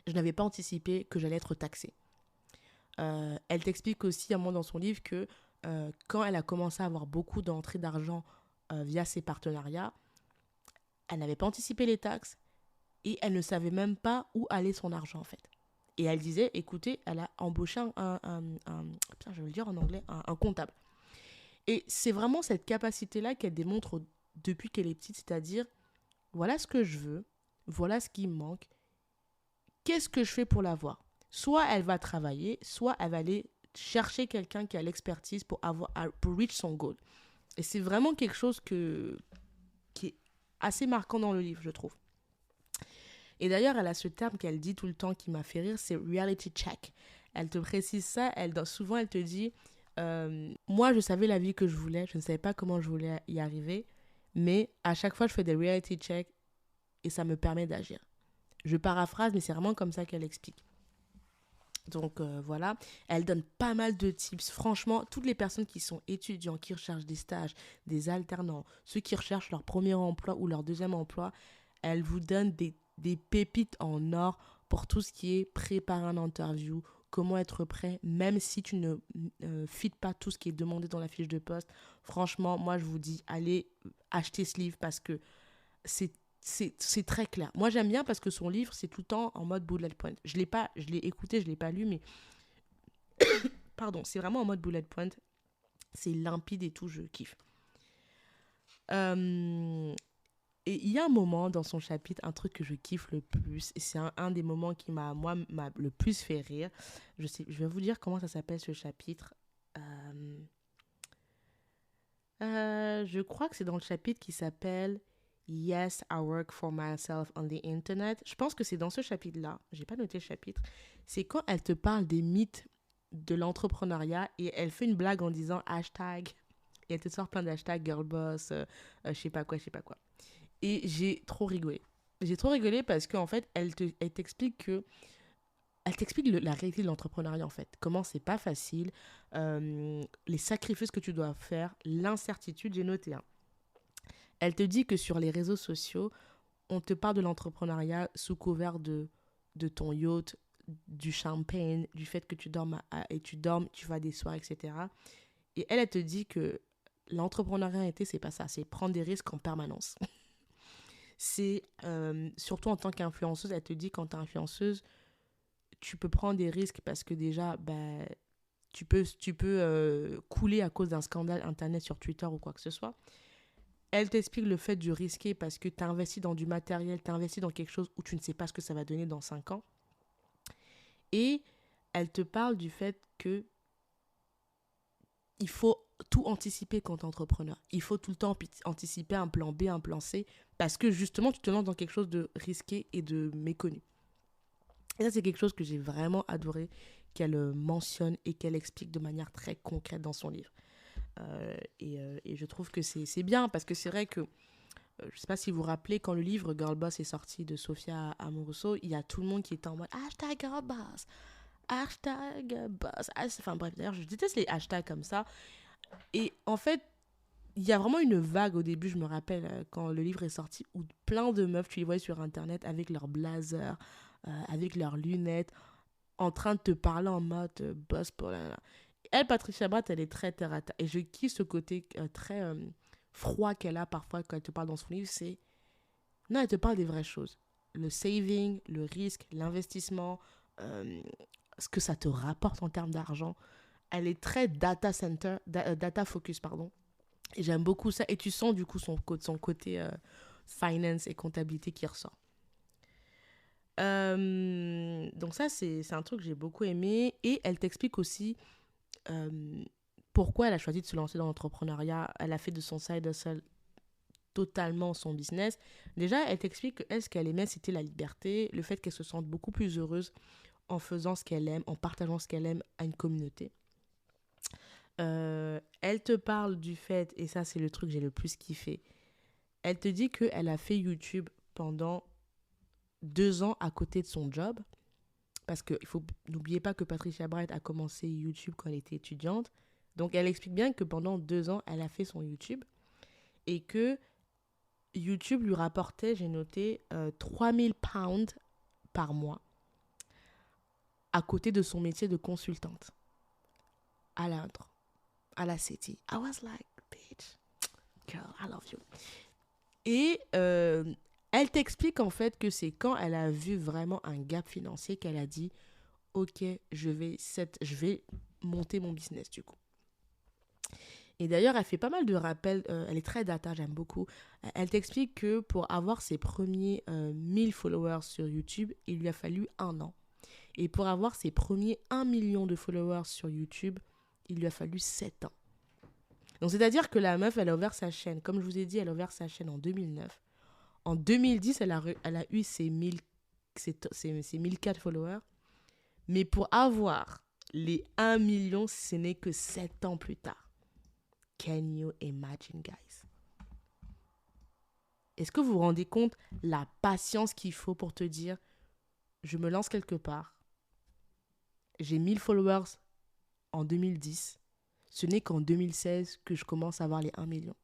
je n'avais pas anticipé que j'allais être taxée. Elle t'explique aussi à un moment dans son livre que quand elle a commencé à avoir beaucoup d'entrées d'argent via ses partenariats, elle n'avait pas anticipé les taxes et elle ne savait même pas où allait son argent en fait. Et elle disait, écoutez, elle a embauché putain, je vais le dire en anglais, un comptable. Et c'est vraiment cette capacité-là qu'elle démontre depuis qu'elle est petite, c'est-à-dire, voilà ce que je veux, voilà ce qui me manque, qu'est-ce que je fais pour l'avoir ? Soit elle va travailler, soit elle va aller chercher quelqu'un qui a l'expertise pour reach son goal. Et c'est vraiment quelque chose qui est assez marquant dans le livre, je trouve. Et d'ailleurs, elle a ce terme qu'elle dit tout le temps qui m'a fait rire, c'est reality check. Elle te précise ça, souvent elle te dit, moi je savais la vie que je voulais, je ne savais pas comment je voulais y arriver, mais à chaque fois je fais des reality checks et ça me permet d'agir. Je paraphrase, mais c'est vraiment comme ça qu'elle explique. Donc voilà, elle donne pas mal de tips. Franchement, toutes les personnes qui sont étudiants, qui recherchent des stages, des alternants, ceux qui recherchent leur premier emploi ou leur deuxième emploi, elle vous donne des pépites en or pour tout ce qui est préparer un interview, comment être prêt, même si tu ne fites pas tout ce qui est demandé dans la fiche de poste. Franchement, moi je vous dis, allez acheter ce livre parce que c'est très clair. Moi, j'aime bien parce que son livre, c'est tout le temps en mode bullet point. Je l'ai écouté, je ne l'ai pas lu, mais pardon, c'est vraiment en mode bullet point. C'est limpide et tout, je kiffe. Et il y a un moment dans son chapitre, un truc que je kiffe le plus, et c'est un des moments qui m'a le plus fait rire. Je vais vous dire comment ça s'appelle ce chapitre. Je crois que c'est dans le chapitre qui s'appelle Yes, I work for myself on the internet. Je pense que c'est dans ce chapitre-là. J'ai pas noté le chapitre. C'est quand elle te parle des mythes de l'entrepreneuriat et elle fait une blague en disant hashtag. Et elle te sort plein d'hashtags, girlboss, je sais pas quoi. Et j'ai trop rigolé. J'ai trop rigolé parce qu'en fait, elle t'explique la réalité de l'entrepreneuriat en fait. Comment c'est pas facile, les sacrifices que tu dois faire, l'incertitude, j'ai noté. Hein. Elle te dit que sur les réseaux sociaux, on te parle de l'entrepreneuriat sous couvert de ton yacht, du champagne, du fait que tu dormes tu vas à des soirées, etc. Et elle te dit que l'entrepreneuriat, c'est pas ça, c'est prendre des risques en permanence. C'est, surtout en tant qu'influenceuse, elle te dit quand t'es influenceuse, tu peux prendre des risques parce que déjà, tu peux couler à cause d'un scandale internet sur Twitter ou quoi que ce soit. Elle t'explique le fait de risquer parce que tu as investi dans du matériel, tu as investi dans quelque chose où tu ne sais pas ce que ça va donner dans 5 ans. Et elle te parle du fait que il faut tout anticiper quand tu es entrepreneur. Il faut tout le temps anticiper un plan B, un plan C, parce que justement, tu te lances dans quelque chose de risqué et de méconnu. Et ça, c'est quelque chose que j'ai vraiment adoré, qu'elle mentionne et qu'elle explique de manière très concrète dans son livre. Et je trouve que c'est bien parce que c'est vrai que je ne sais pas si vous vous rappelez, quand le livre Girl Boss est sorti de Sophia Amoruso, il y a tout le monde qui était en mode hashtag Girl Boss, hashtag boss. Enfin bref, d'ailleurs, je déteste les hashtags comme ça. Et en fait, il y a vraiment une vague au début, je me rappelle, quand le livre est sorti, où plein de meufs, tu les voyais sur Internet avec leurs blazers, avec leurs lunettes, en train de te parler en mode boss pour la. Elle, Patricia Bratt, elle est très terre à terre. Et je kiffe ce côté très froid qu'elle a parfois quand elle te parle dans son livre. C'est. Non, elle te parle des vraies choses. Le saving, le risque, l'investissement, ce que ça te rapporte en termes d'argent. Elle est très data center, data focus, pardon. Et j'aime beaucoup ça. Et tu sens du coup son côté finance et comptabilité qui ressort. Donc ça, c'est un truc que j'ai beaucoup aimé. Et elle t'explique aussi pourquoi elle a choisi de se lancer dans l'entrepreneuriat. Elle a fait de son side hustle totalement son business. Déjà, elle t'explique que elle, ce qu'elle aimait, c'était la liberté, le fait qu'elle se sente beaucoup plus heureuse en faisant ce qu'elle aime, en partageant ce qu'elle aime à une communauté. Elle te parle du fait, et ça c'est le truc que j'ai le plus kiffé, elle te dit qu'elle a fait YouTube pendant 2 ans à côté de son job, parce que n'oubliez pas que Patricia Bright a commencé YouTube quand elle était étudiante, donc elle explique bien que pendant 2 ans, elle a fait son YouTube, et que YouTube lui rapportait, j'ai noté, 3000 pounds par mois, à côté de son métier de consultante, à Londres, à la City. I was like, bitch, girl, I love you. Et elle t'explique en fait que c'est quand elle a vu vraiment un gap financier qu'elle a dit, ok, je vais monter mon business du coup. Et d'ailleurs, elle fait pas mal de rappels, elle est très data, j'aime beaucoup. Elle t'explique que pour avoir ses premiers 1000 followers sur YouTube, il lui a fallu 1 an. Et pour avoir ses premiers 1 million de followers sur YouTube, il lui a fallu 7 ans. Donc, c'est-à-dire que la meuf, elle a ouvert sa chaîne. Comme je vous ai dit, elle a ouvert sa chaîne en 2009. En 2010, elle a eu ses 1004 followers. Mais pour avoir les 1 million, ce n'est que 7 ans plus tard. Can you imagine, guys? Est-ce que vous vous rendez compte la patience qu'il faut pour te dire, je me lance quelque part, j'ai 1000 followers en 2010, ce n'est qu'en 2016 que je commence à avoir les 1 million.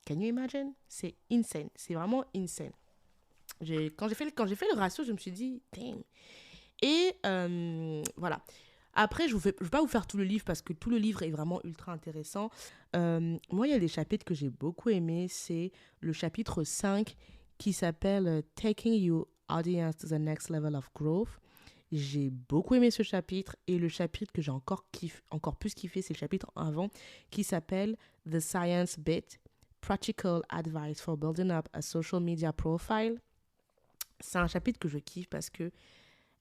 Can you imagine? C'est insane. C'est vraiment insane. Quand j'ai fait le ratio, je me suis dit, damn. Et voilà. Après, je ne vais pas vous faire tout le livre parce que tout le livre est vraiment ultra intéressant. Moi, il y a des chapitres que j'ai beaucoup aimés. C'est le chapitre 5 qui s'appelle « Taking your audience to the next level of growth ». J'ai beaucoup aimé ce chapitre. Et le chapitre que j'ai encore plus kiffé, c'est le chapitre avant qui s'appelle « The Science Bit ». Practical Advice for Building Up a Social Media Profile. C'est un chapitre que je kiffe parce que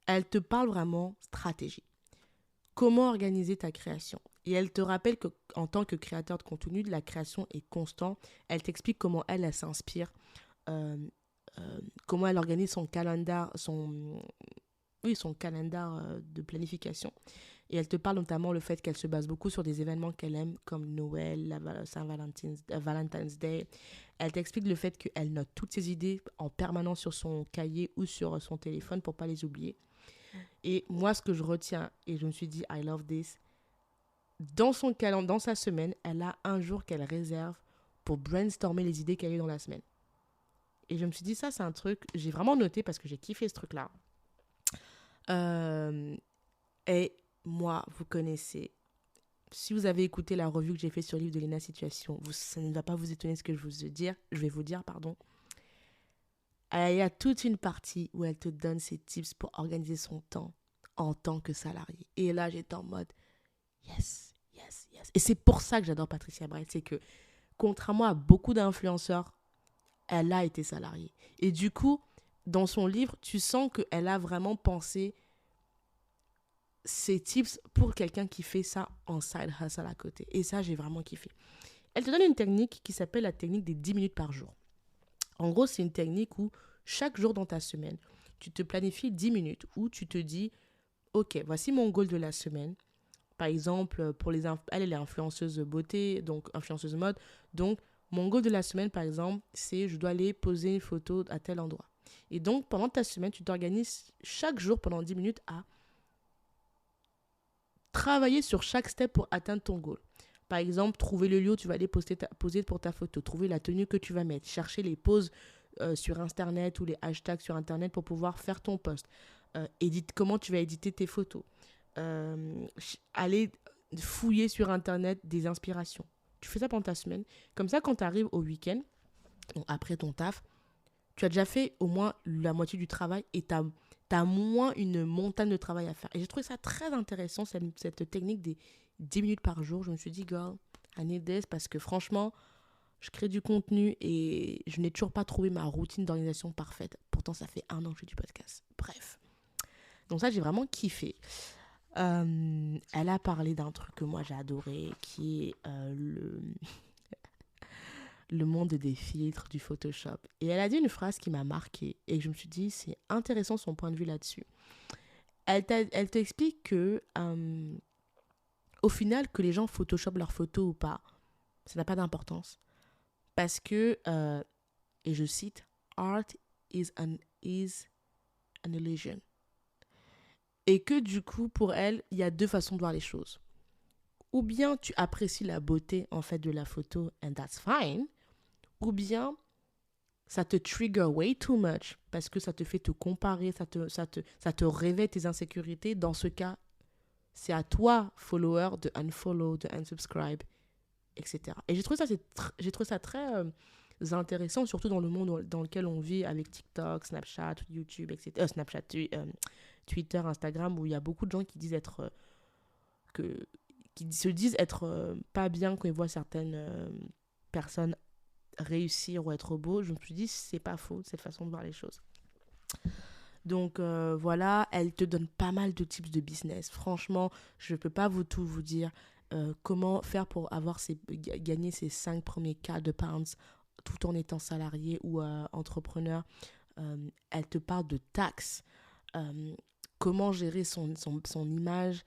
elle te parle vraiment stratégie. Comment organiser ta création? Et elle te rappelle qu'en tant que créateur de contenu, la création est constante. Elle t'explique comment elle s'inspire, comment elle organise son calendar, son calendar de planification. Et elle te parle notamment le fait qu'elle se base beaucoup sur des événements qu'elle aime, comme Noël, Valentine's Day. Elle t'explique le fait qu'elle note toutes ses idées en permanence sur son cahier ou sur son téléphone pour ne pas les oublier. Et moi, ce que je retiens, et je me suis dit, I love this, dans son calendrier, dans sa semaine, elle a un jour qu'elle réserve pour brainstormer les idées qu'elle a eues dans la semaine. Et je me suis dit, ça, c'est un truc, j'ai vraiment noté parce que j'ai kiffé ce truc-là. Et moi, vous connaissez, si vous avez écouté la revue que j'ai faite sur le livre de Lena Situation, ça ne va pas vous étonner ce que je vais vous dire. Il y a toute une partie où elle te donne ses tips pour organiser son temps en tant que salarié. Et là, j'étais en mode, yes. Et c'est pour ça que j'adore Patricia Bright, c'est que, contrairement à beaucoup d'influenceurs, elle a été salariée. Et du coup, dans son livre, tu sens qu'elle a vraiment pensé ses tips pour quelqu'un qui fait ça en side hustle à côté. Et ça, j'ai vraiment kiffé. Elle te donne une technique qui s'appelle la technique des 10 minutes par jour. En gros, c'est une technique où chaque jour dans ta semaine, tu te planifies 10 minutes où tu te dis, ok, voici mon goal de la semaine. Par exemple, pour elle est influenceuse beauté, donc influenceuse mode. Donc, mon goal de la semaine, par exemple, c'est je dois aller poser une photo à tel endroit. Et donc, pendant ta semaine, tu t'organises chaque jour pendant 10 minutes à travailler sur chaque step pour atteindre ton goal. Par exemple, trouver le lieu où tu vas aller poser pour ta photo, trouver la tenue que tu vas mettre, chercher les poses sur Internet ou les hashtags sur Internet pour pouvoir faire ton post. Comment tu vas éditer tes photos. Aller fouiller sur Internet des inspirations. Tu fais ça pendant ta semaine. Comme ça, quand tu arrives au week-end, donc après ton taf, tu as déjà fait au moins la moitié du travail et tu as moins une montagne de travail à faire. Et j'ai trouvé ça très intéressant, cette technique des 10 minutes par jour. Je me suis dit, girl, I need this, parce que franchement, je crée du contenu et je n'ai toujours pas trouvé ma routine d'organisation parfaite. Pourtant, ça fait 1 an que je fais du podcast. Bref. Donc ça, j'ai vraiment kiffé. Elle a parlé d'un truc que moi j'ai adoré, qui est le monde des filtres, du Photoshop. Et elle a dit une phrase qui m'a marquée et je me suis dit, c'est intéressant son point de vue là-dessus. Elle t'explique que, au final, que les gens Photoshop leurs photos ou pas, ça n'a pas d'importance. Parce que, et je cite, Art is an illusion. Et que du coup, pour elle, il y a 2 façons de voir les choses. Ou bien tu apprécies la beauté en fait de la photo and that's fine, ou bien ça te trigger way too much parce que ça te fait te comparer, ça te réveille tes insécurités. Dans ce cas, c'est à toi, follower, de unfollow, de unsubscribe, etc. Et j'ai trouvé ça très intéressant, surtout dans le monde dans lequel on vit avec TikTok, Snapchat, YouTube, etc. Twitter, Instagram, où il y a beaucoup de gens qui disent être... qui se disent être pas bien quand ils voient certaines personnes réussir ou être beaux. Je me suis dit, c'est pas faux, cette façon de voir les choses. Donc voilà, elle te donne pas mal de tips de business. Franchement, je peux pas tout vous dire comment faire pour gagner ces 5 premiers K de pounds tout en étant salarié ou entrepreneur. Elle te parle de taxes, comment gérer son image,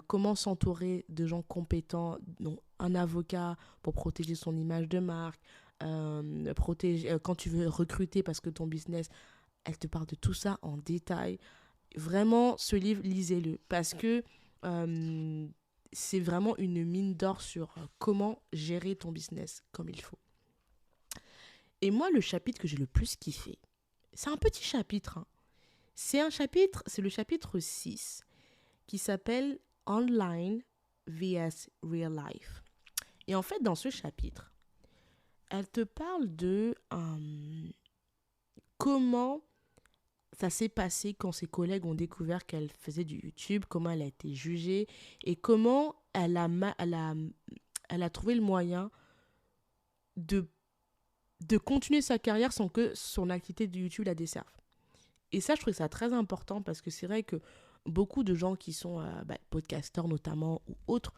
comment s'entourer de gens compétents, donc un avocat pour protéger son image de marque, quand tu veux recruter parce que ton business, elle te parle de tout ça en détail. Vraiment, ce livre, lisez-le parce que c'est vraiment une mine d'or sur comment gérer ton business comme il faut. Et moi, le chapitre que j'ai le plus kiffé, c'est un petit chapitre, hein. C'est le chapitre 6 qui s'appelle Online vs Real Life. Et en fait, dans ce chapitre, elle te parle de comment ça s'est passé quand ses collègues ont découvert qu'elle faisait du YouTube, comment elle a été jugée et comment elle a trouvé le moyen de continuer sa carrière sans que son activité de YouTube la desserve. Et ça, je trouve ça très important parce que c'est vrai que beaucoup de gens qui sont podcasteurs notamment ou autres,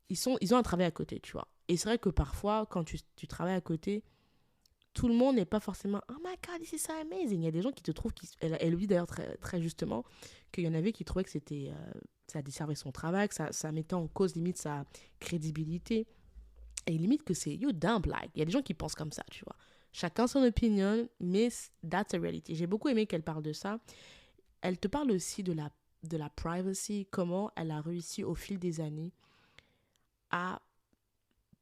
ils ont un travail à côté, tu vois. Et c'est vrai que parfois, quand tu travailles à côté, tout le monde n'est pas forcément « Oh my God, this is so amazing ». Il y a des gens qui te trouvent, elle dit d'ailleurs très, très justement, qu'il y en avait qui trouvaient que ça desservait son travail, que ça mettait en cause limite sa crédibilité. Et limite que c'est « You dumb like ». Il y a des gens qui pensent comme ça, tu vois. Chacun son opinion, mais that's a reality. J'ai beaucoup aimé qu'elle parle de ça. Elle te parle aussi de la privacy, comment elle a réussi au fil des années à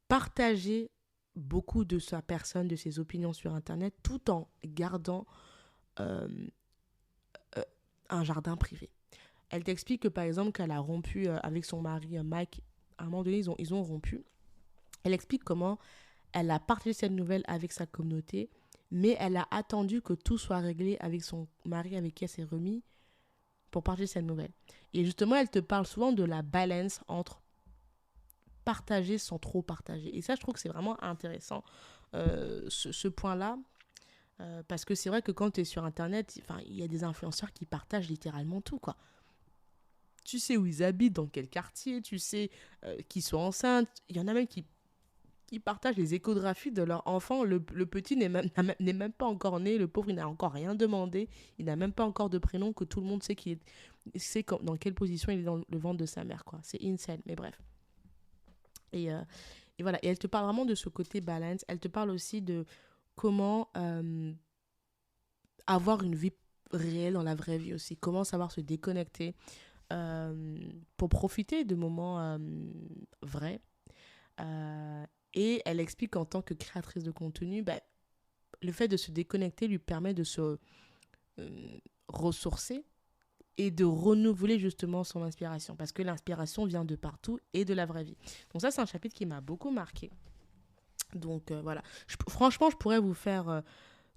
partager beaucoup de sa personne, de ses opinions sur Internet, tout en gardant un jardin privé. Elle t'explique que, par exemple, qu'elle a rompu avec son mari Mike. À un moment donné, ils ont rompu. Elle explique comment elle a partagé cette nouvelle avec sa communauté, mais elle a attendu que tout soit réglé avec son mari avec qui elle s'est remis pour partager cette nouvelle. Et justement, elle te parle souvent de la balance entre partager sans trop partager. Et ça, je trouve que c'est vraiment intéressant, ce point-là, parce que c'est vrai que quand tu es sur Internet, il y a des influenceurs qui partagent littéralement tout, quoi. Tu sais où ils habitent, dans quel quartier, tu sais qu'ils sont enceintes. Il y en a même qui qui partagent les échographies de leur enfant. Le petit n'est même pas encore né, le pauvre, il n'a encore rien demandé, il n'a même pas encore de prénom, que tout le monde sait dans quelle position il est dans le ventre de sa mère, quoi. C'est insane, mais bref. Et, euh, et voilà, et elle te parle vraiment de ce côté balance, elle te parle aussi de comment avoir une vie réelle dans la vraie vie aussi, comment savoir se déconnecter pour profiter de moments vrais. Et elle explique qu'en tant que créatrice de contenu, bah, le fait de se déconnecter lui permet de se ressourcer et de renouveler justement son inspiration. Parce que l'inspiration vient de partout et de la vraie vie. Donc ça, c'est un chapitre qui m'a beaucoup marqué. Donc voilà. Franchement, je pourrais vous faire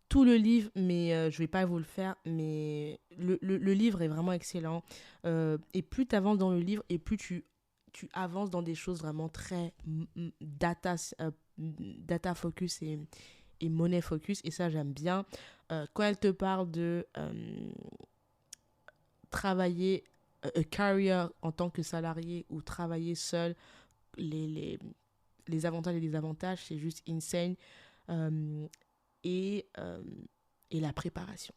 tout le livre, mais je ne vais pas vous le faire. Mais le livre est vraiment excellent. Et plus tu avances dans le livre, et plus tu avances dans des choses vraiment très data focus et money focus. Et ça, j'aime bien. Quand elle te parle de travailler a career en tant que salarié ou travailler seul, les, les avantages et les désavantages, c'est juste insane. Euh, et, euh, et la préparation.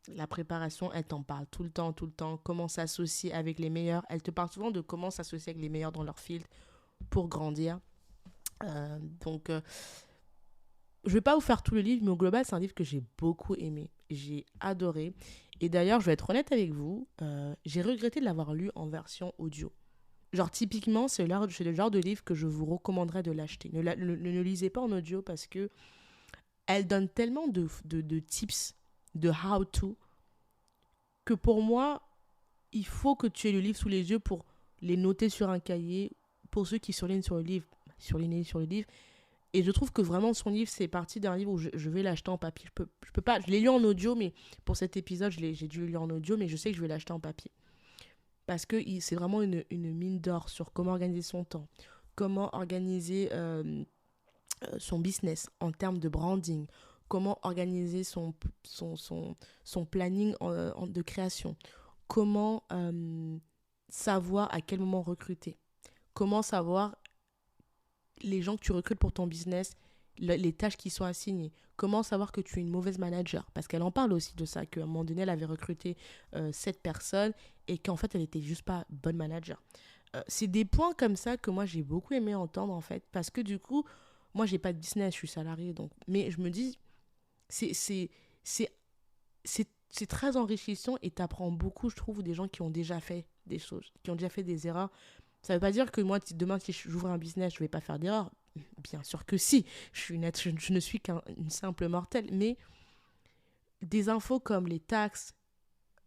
La préparation, elle t'en parle tout le temps, comment s'associer avec les meilleurs. Elle te parle souvent de comment s'associer avec les meilleurs dans leur field pour grandir. Donc, je ne vais pas vous faire tout le livre, mais au global, c'est un livre que j'ai beaucoup aimé. J'ai adoré. Et d'ailleurs, je vais être honnête avec vous, j'ai regretté de l'avoir lu en version audio. Genre, typiquement, c'est le genre de livre que je vous recommanderais de l'acheter. Ne lisez pas en audio parce que elle donne tellement de tips, de how-to, que pour moi, il faut que tu aies le livre sous les yeux pour les noter sur un cahier. Pour ceux qui surlignent sur le livre, surligner sur le livre. Et je trouve que vraiment, son livre, c'est parti d'un livre où je vais l'acheter en papier. Je peux pas, je l'ai lu en audio, mais pour cet épisode, j'ai dû le lire en audio, mais je sais que je vais l'acheter en papier. Parce que c'est vraiment une mine d'or sur comment organiser son temps, comment organiser son business en termes de branding, comment organiser son planning de création, comment savoir à quel moment recruter, comment savoir les gens que tu recrutes pour ton business, les tâches qui sont assignées, comment savoir que tu es une mauvaise manager, parce qu'elle en parle aussi de ça, qu'à un moment donné, elle avait recruté 7 personnes et qu'en fait, elle n'était juste pas bonne manager. C'est des points comme ça que moi, j'ai beaucoup aimé entendre, en fait, parce que du coup, moi, j'ai pas de business, je suis salariée, donc. Mais je me dis, c'est, c'est, c'est, c'est très enrichissant et tu apprends beaucoup, je trouve, des gens qui ont déjà fait des choses, qui ont déjà fait des erreurs. Ça veut pas dire que moi, demain, si j'ouvre un business, je vais pas faire d'erreurs. Bien sûr que si. Je ne suis qu'une simple mortelle. Mais des infos comme les taxes,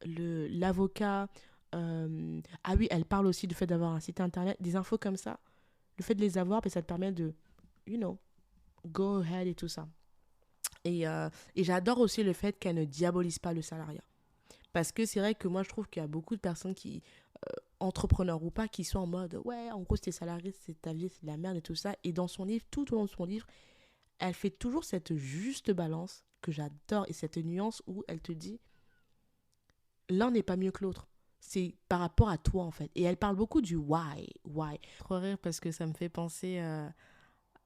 l'avocat, ah oui, elle parle aussi du fait d'avoir un site internet, des infos comme ça. Le fait de les avoir, ça te permet de, you know, go ahead et tout ça. Et j'adore aussi le fait qu'elle ne diabolise pas le salariat. Parce que c'est vrai que moi, je trouve qu'il y a beaucoup de personnes qui, entrepreneurs ou pas, qui sont en mode, ouais, en gros, si t'es salarié, c'est ta vie, c'est de la merde et tout ça. Et dans son livre, tout au long de son livre, elle fait toujours cette juste balance que j'adore et cette nuance où elle te dit, l'un n'est pas mieux que l'autre. C'est par rapport à toi, en fait. Et elle parle beaucoup du why. Why. Trop rire parce que ça me fait penser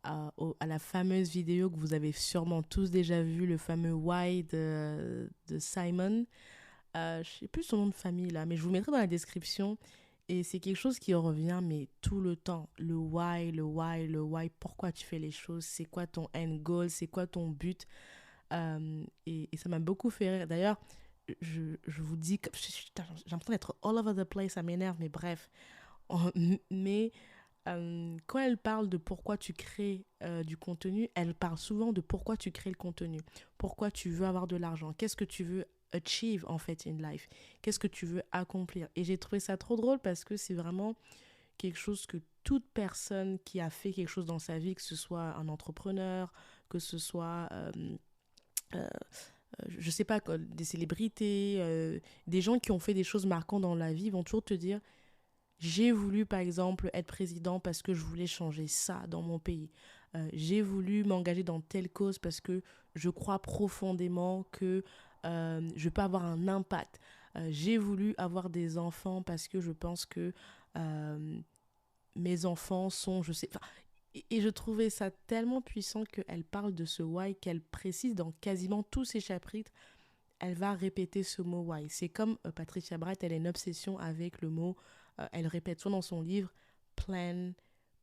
à la fameuse vidéo que vous avez sûrement tous déjà vue, le fameux why de Simon. Je ne sais plus son nom de famille là, mais je vous mettrai dans la description. Et c'est quelque chose qui revient, mais tout le temps. Le why, le why, le why. Pourquoi tu fais les choses? C'est quoi ton end goal? C'est quoi ton but? Et ça m'a beaucoup fait rire. D'ailleurs, je vous dis, j'ai l'impression d'être all over the place, ça m'énerve, mais bref. Mais quand elle parle de pourquoi tu crées du contenu, elle parle souvent de pourquoi tu crées le contenu. Pourquoi tu veux avoir de l'argent. Qu'est-ce que tu veux achieve en fait in life. Qu'est-ce que tu veux accomplir. Et j'ai trouvé ça trop drôle parce que c'est vraiment quelque chose que toute personne qui a fait quelque chose dans sa vie, que ce soit un entrepreneur, que ce soit je sais pas, des célébrités, des gens qui ont fait des choses marquantes dans la vie vont toujours te dire j'ai voulu par exemple être président parce que je voulais changer ça dans mon pays. J'ai voulu m'engager dans telle cause parce que je crois profondément que je peux avoir un impact. J'ai voulu avoir des enfants parce que je pense que mes enfants sont, je sais, Et je trouvais ça tellement puissant qu'elle parle de ce why, qu'elle précise dans quasiment tous ses chapitres. Elle va répéter ce mot why. C'est comme Patricia Bright, elle a une obsession avec le mot, elle répète soit dans son livre, plan,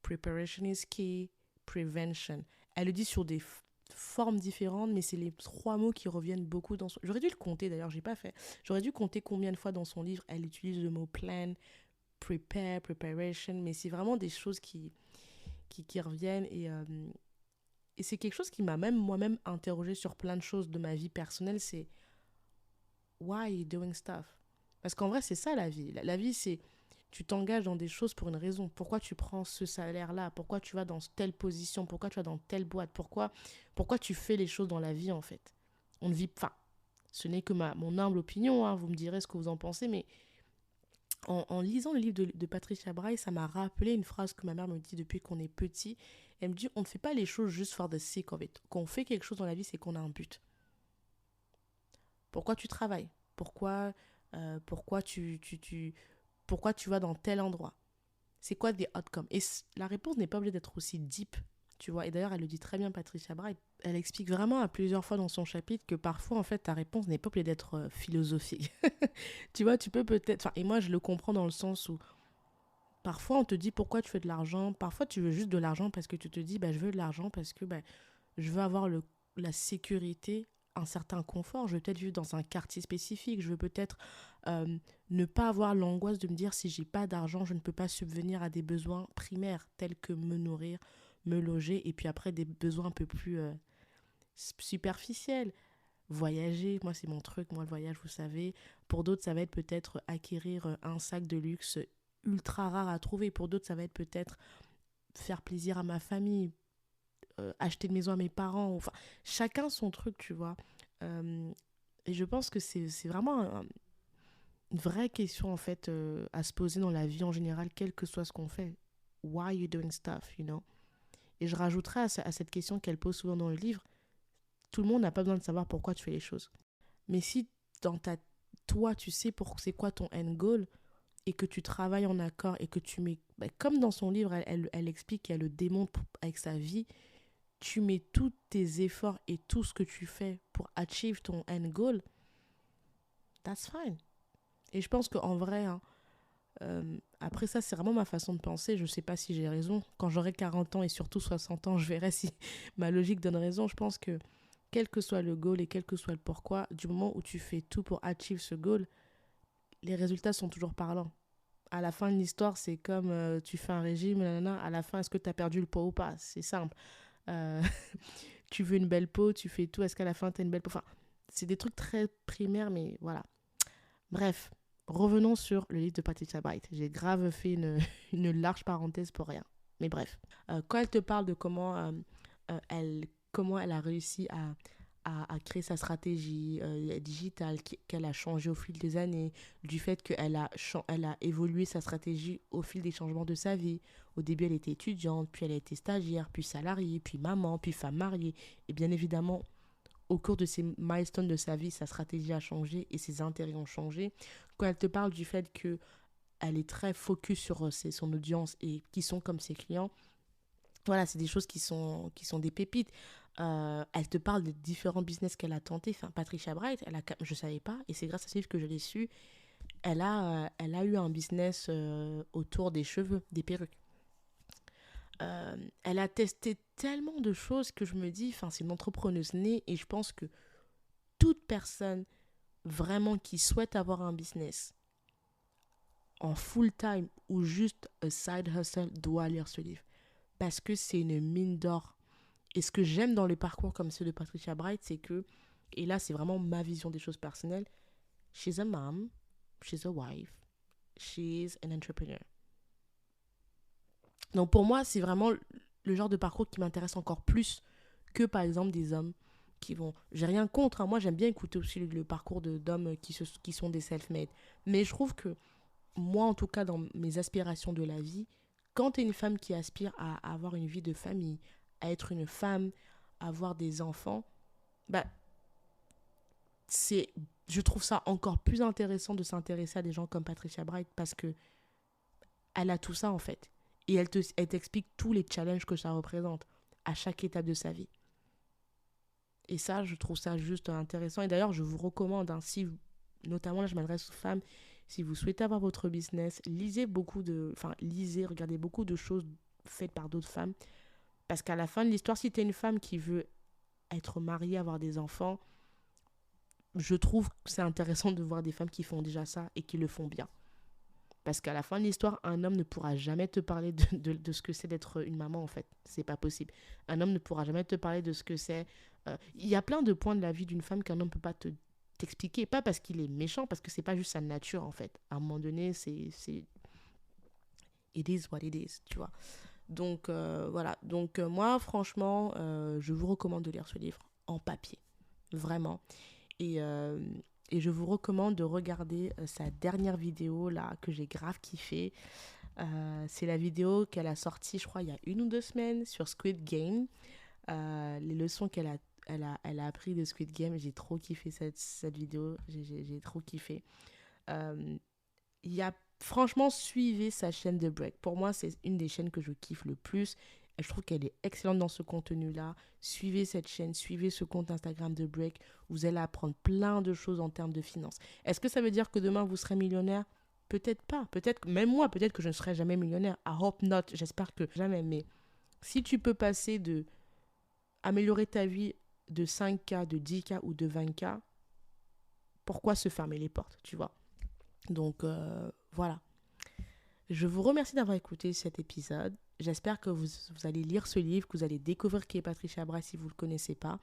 preparation is key, prevention. Elle le dit sur des formes différentes, mais c'est les 3 mots qui reviennent beaucoup dans son... J'aurais dû le compter d'ailleurs, j'ai pas fait. J'aurais dû compter combien de fois dans son livre elle utilise le mot plan, prepare, preparation, mais c'est vraiment des choses qui reviennent et c'est quelque chose qui m'a même moi-même interrogée sur plein de choses de ma vie personnelle, c'est why are you doing stuff? Parce qu'en vrai, c'est ça la vie. La vie, c'est tu t'engages dans des choses pour une raison. Pourquoi tu prends ce salaire-là? Pourquoi tu vas dans telle position? Pourquoi tu vas dans telle boîte? Pourquoi tu fais les choses dans la vie, en fait? On ne vit pas. Enfin, ce n'est que mon humble opinion, hein, vous me direz ce que vous en pensez, mais en lisant le livre de Patricia Bright, ça m'a rappelé une phrase que ma mère me dit depuis qu'on est petit. Elle me dit, on ne fait pas les choses juste for the sake of it. Quand on fait quelque chose dans la vie, c'est qu'on a un but. Pourquoi tu travailles? Pourquoi pourquoi tu vas dans tel endroit? C'est quoi the outcome? Et la réponse n'est pas obligée d'être aussi deep, tu vois. Et d'ailleurs, elle le dit très bien, Patricia Bright. Elle explique vraiment à plusieurs fois dans son chapitre que parfois, en fait, ta réponse n'est pas obligée d'être philosophique. Tu vois, tu peux peut-être... Enfin, et moi, je le comprends dans le sens où parfois, on te dit pourquoi tu veux de l'argent. Parfois, tu veux juste de l'argent parce que tu te dis, bah, je veux de l'argent parce que bah, je veux avoir la sécurité, un certain confort. Je veux peut-être vivre dans un quartier spécifique. Je veux peut-être ne pas avoir l'angoisse de me dire si j'ai pas d'argent, je ne peux pas subvenir à des besoins primaires tels que me nourrir, me loger et puis après des besoins un peu plus superficiels. Voyager, moi c'est mon truc, moi le voyage vous savez. Pour d'autres ça va être peut-être acquérir un sac de luxe ultra rare à trouver. Pour d'autres ça va être peut-être faire plaisir à ma famille, acheter une maison à mes parents. Enfin, chacun son truc, tu vois. Et je pense que c'est vraiment une vraie question, en fait, à se poser dans la vie en général, quel que soit ce qu'on fait. Why are you doing stuff, you know? Et je rajouterai à cette question qu'elle pose souvent dans le livre, tout le monde n'a pas besoin de savoir pourquoi tu fais les choses. Mais si toi, tu sais c'est quoi ton end goal et que tu travailles en accord et que tu mets, bah, comme dans son livre, elle explique, elle le démontre avec sa vie, tu mets tous tes efforts et tout ce que tu fais pour achieve ton end goal, that's fine. Et je pense qu'en vrai, hein, après ça, c'est vraiment ma façon de penser. Je sais pas si j'ai raison. Quand j'aurai 40 ans et surtout 60 ans, je verrai si ma logique donne raison. Je pense que quel que soit le goal et quel que soit le pourquoi, du moment où tu fais tout pour achieve ce goal, les résultats sont toujours parlants. À la fin de l'histoire, c'est comme tu fais un régime, nanana, à la fin, est-ce que tu as perdu le poids ou pas? C'est simple. Euh, tu veux une belle peau, tu fais tout, est-ce qu'à la fin, tu as une belle peau? Enfin, c'est des trucs très primaires, mais voilà. Bref, revenons sur le livre de Patricia Bright. J'ai grave fait une large parenthèse pour rien. Mais bref, quand elle te parle de comment elle a réussi à créer sa stratégie digitale, qu'elle a changé au fil des années, du fait elle a évolué sa stratégie au fil des changements de sa vie. Au début, elle était étudiante, puis elle a été stagiaire, puis salariée, puis maman, puis femme mariée. Et bien évidemment, au cours de ces milestones de sa vie, sa stratégie a changé et ses intérêts ont changé. Quand elle te parle du fait que elle est très focus sur son audience et qui sont comme ses clients, voilà, c'est des choses qui sont des pépites. Elle te parle des différents business qu'elle a tenté. Enfin, Patricia Bright, je ne savais pas, et c'est grâce à ce livre que je l'ai su, elle a eu un business autour des cheveux, des perruques. Elle a testé tellement de choses que je me dis, enfin, c'est une entrepreneuse née et je pense que toute personne vraiment qui souhaite avoir un business en full time ou juste a side hustle doit lire ce livre parce que c'est une mine d'or. Et ce que j'aime dans les parcours comme ceux de Patricia Bright, c'est que, et là c'est vraiment ma vision des choses personnelles, she's a mom, she's a wife, she's an entrepreneur. Donc pour moi, c'est vraiment le genre de parcours qui m'intéresse encore plus que par exemple des hommes qui vont... J'ai rien contre, hein. Moi j'aime bien écouter aussi le parcours d'hommes qui sont des self-made. Mais je trouve que moi en tout cas dans mes aspirations de la vie, quand tu es une femme qui aspire à avoir une vie de famille, à être une femme, à avoir des enfants, bah c'est... Je trouve ça encore plus intéressant de s'intéresser à des gens comme Patricia Bright parce que elle a tout ça en fait. Et elle t'explique tous les challenges que ça représente à chaque étape de sa vie. Et ça, je trouve ça juste intéressant. Et d'ailleurs, je vous recommande, notamment là, je m'adresse aux femmes, si vous souhaitez avoir votre business, regardez beaucoup de choses faites par d'autres femmes. Parce qu'à la fin de l'histoire, si tu es une femme qui veut être mariée, avoir des enfants, je trouve que c'est intéressant de voir des femmes qui font déjà ça et qui le font bien. Parce qu'à la fin de l'histoire, un homme ne pourra jamais te parler de ce que c'est d'être une maman, en fait. C'est pas possible. Un homme ne pourra jamais te parler de ce que c'est. Il y a plein de points de la vie d'une femme qu'un homme ne peut pas t'expliquer. Pas parce qu'il est méchant, parce que c'est pas juste sa nature, en fait. À un moment donné, c'est... It is what it is, tu vois. Donc, voilà. Donc, moi, franchement, je vous recommande de lire ce livre en papier. Vraiment. Et je vous recommande de regarder sa dernière vidéo là que j'ai grave kiffé. C'est la vidéo qu'elle a sortie, je crois, il y a 1 ou 2 semaines sur Squid Game. Les leçons qu'elle a appris de Squid Game, j'ai trop kiffé cette vidéo. J'ai trop kiffé. Franchement, suivez sa chaîne de Break. Pour moi, c'est une des chaînes que je kiffe le plus. Et je trouve qu'elle est excellente dans ce contenu-là. Suivez cette chaîne, suivez ce compte Instagram de Break. Vous allez apprendre plein de choses en termes de finances. Est-ce que ça veut dire que demain, vous serez millionnaire ? Peut-être pas. Même moi, peut-être que je ne serai jamais millionnaire. I hope not. J'espère que jamais. Mais si tu peux passer améliorer ta vie de 5K, de 10K ou de 20K, pourquoi se fermer les portes, tu vois ? Donc, voilà. Je vous remercie d'avoir écouté cet épisode. J'espère que vous allez lire ce livre, que vous allez découvrir qui est Patricia Braye si vous ne le connaissez pas.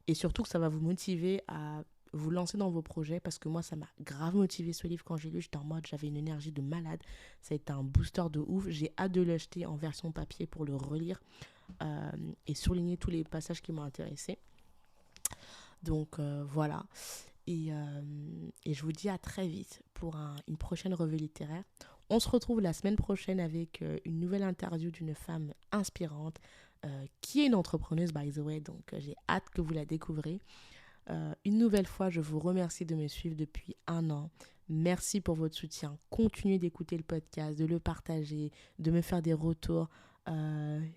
Et surtout que ça va vous motiver à vous lancer dans vos projets. Parce que moi, ça m'a grave motivé ce livre quand j'ai lu. J'étais en mode, j'avais une énergie de malade. Ça a été un booster de ouf. J'ai hâte de l'acheter en version papier pour le relire et surligner tous les passages qui m'ont intéressée. Donc, voilà. Et je vous dis à très vite pour une prochaine revue littéraire. On se retrouve la semaine prochaine avec une nouvelle interview d'une femme inspirante qui est une entrepreneuse, by the way. Donc, j'ai hâte que vous la découvrez. Une nouvelle fois, je vous remercie de me suivre depuis 1 an. Merci pour votre soutien. Continuez d'écouter le podcast, de le partager, de me faire des retours.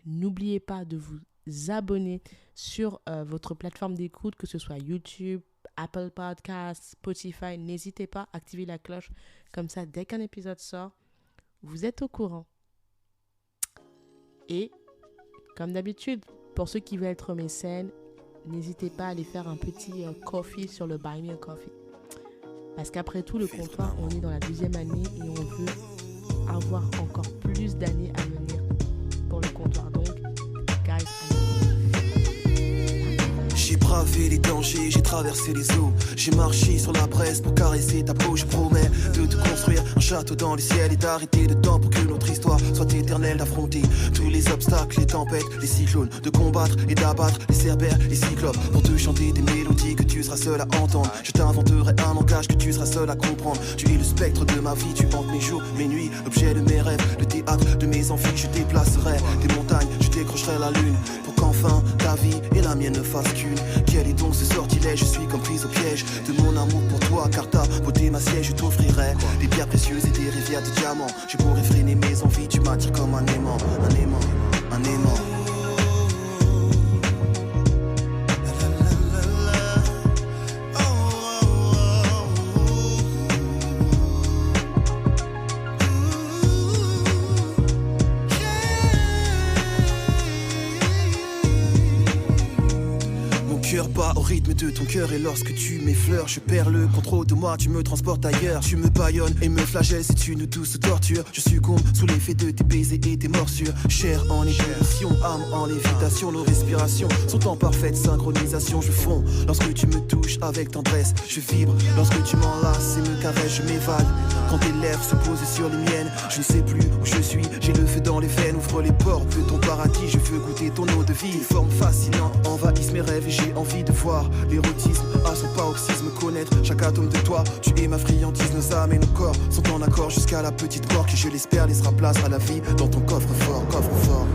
N'oubliez pas de vous abonner sur votre plateforme d'écoute, que ce soit YouTube, Apple Podcasts, Spotify. N'hésitez pas à activer la cloche. Comme ça, dès qu'un épisode sort, vous êtes au courant. Et, comme d'habitude, pour ceux qui veulent être mécènes, n'hésitez pas à aller faire un petit coffee sur le Buy Me a Coffee. Parce qu'après tout, le comptoir, on est dans la 2e année et on veut avoir encore plus d'années à venir pour le comptoir. Donc, guys, j'ai bravé les dangers, j'ai traversé les eaux. J'ai marché sur la braise pour caresser ta peau. Je promets de te construire un château dans les ciels et d'arrêter le temps pour que notre histoire soit éternelle. D'affronter tous les obstacles, les tempêtes, les cyclones, de combattre et d'abattre les cerbères, les cyclopes. Pour te chanter des mélodies que tu seras seul à entendre. Je t'inventerai un langage que tu seras seul à comprendre. Tu es le spectre de ma vie, tu hantes mes jours, mes nuits, l'objet de mes rêves, le théâtre de mes envies. Je déplacerai des montagnes, je décrocherai la lune, pour qu'enfin ta vie et la mienne ne fassent qu'une. Quel est donc ce sortilège? Je suis comme prise au piège de mon amour pour toi, car ta beauté ma siège. Je t'offrirai des pierres précieuses et des rivières de diamants. Je pourrais freiner mes envies, tu m'attires comme un aimant, un aimant, un aimant. Pas au rythme de ton cœur et lorsque tu m'effleures, je perds le contrôle de moi, tu me transportes ailleurs. Tu me bâillonnes et me flagelles, c'est une douce torture. Je succombe sous l'effet de tes baisers et tes morsures. Chair en ébullition, âme en lévitation. Nos respirations sont en parfaite synchronisation. Je fonds lorsque tu me touches avec tendresse. Je vibre lorsque tu m'enlaces et me caresses, je m'évade. Quand tes lèvres se posent sur les miennes, je ne sais plus où je suis, j'ai le feu dans les veines. Ouvre les portes de ton paradis, je veux goûter ton eau de vie. Tes formes fascinantes envahissent mes rêves et j'ai envie de voir l'érotisme à son paroxysme, connaître chaque atome de toi. Tu es ma friandise, nos âmes et nos corps sont en accord jusqu'à la petite mort qui, je l'espère, laissera place à la vie dans ton coffre-fort, coffre-fort.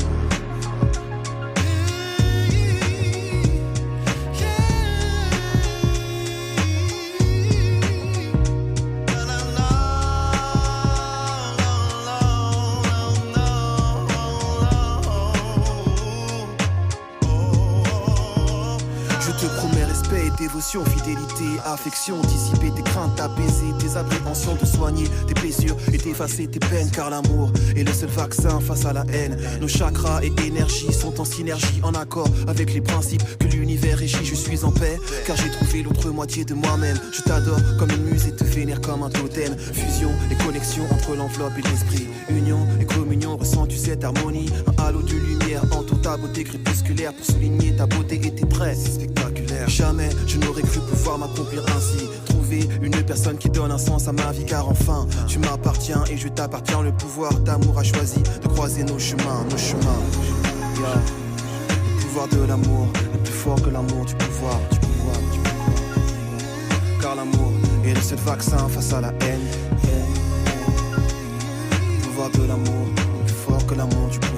dévotion, fidélité, affection, dissiper tes craintes, apaiser tes appréhensions, te soigner tes blessures et t'effacer tes peines, car l'amour est le seul vaccin face à la haine. Nos chakras et énergies sont en synergie, en accord avec les principes que l'univers régit. Je suis en paix, car j'ai trouvé l'autre moitié de moi-même. Je t'adore comme une muse et te vénère comme un totem. Fusion et connexion entre l'enveloppe et l'esprit. Union et communion, ressens-tu cette harmonie? Un halo de lumière entoure ta beauté crépusculaire pour souligner ta beauté et tes traits. C'est spectaculaire. Jamais je n'aurais cru pouvoir m'accomplir ainsi. Trouver une personne qui donne un sens à ma vie, car enfin tu m'appartiens et je t'appartiens. Le pouvoir d'amour a choisi de croiser nos chemins, nos chemins. Yeah. Le pouvoir de l'amour est plus fort que l'amour du pouvoir, du pouvoir, du pouvoir. Car l'amour est le seul vaccin face à la haine. Le pouvoir de l'amour est plus fort que l'amour du pouvoir.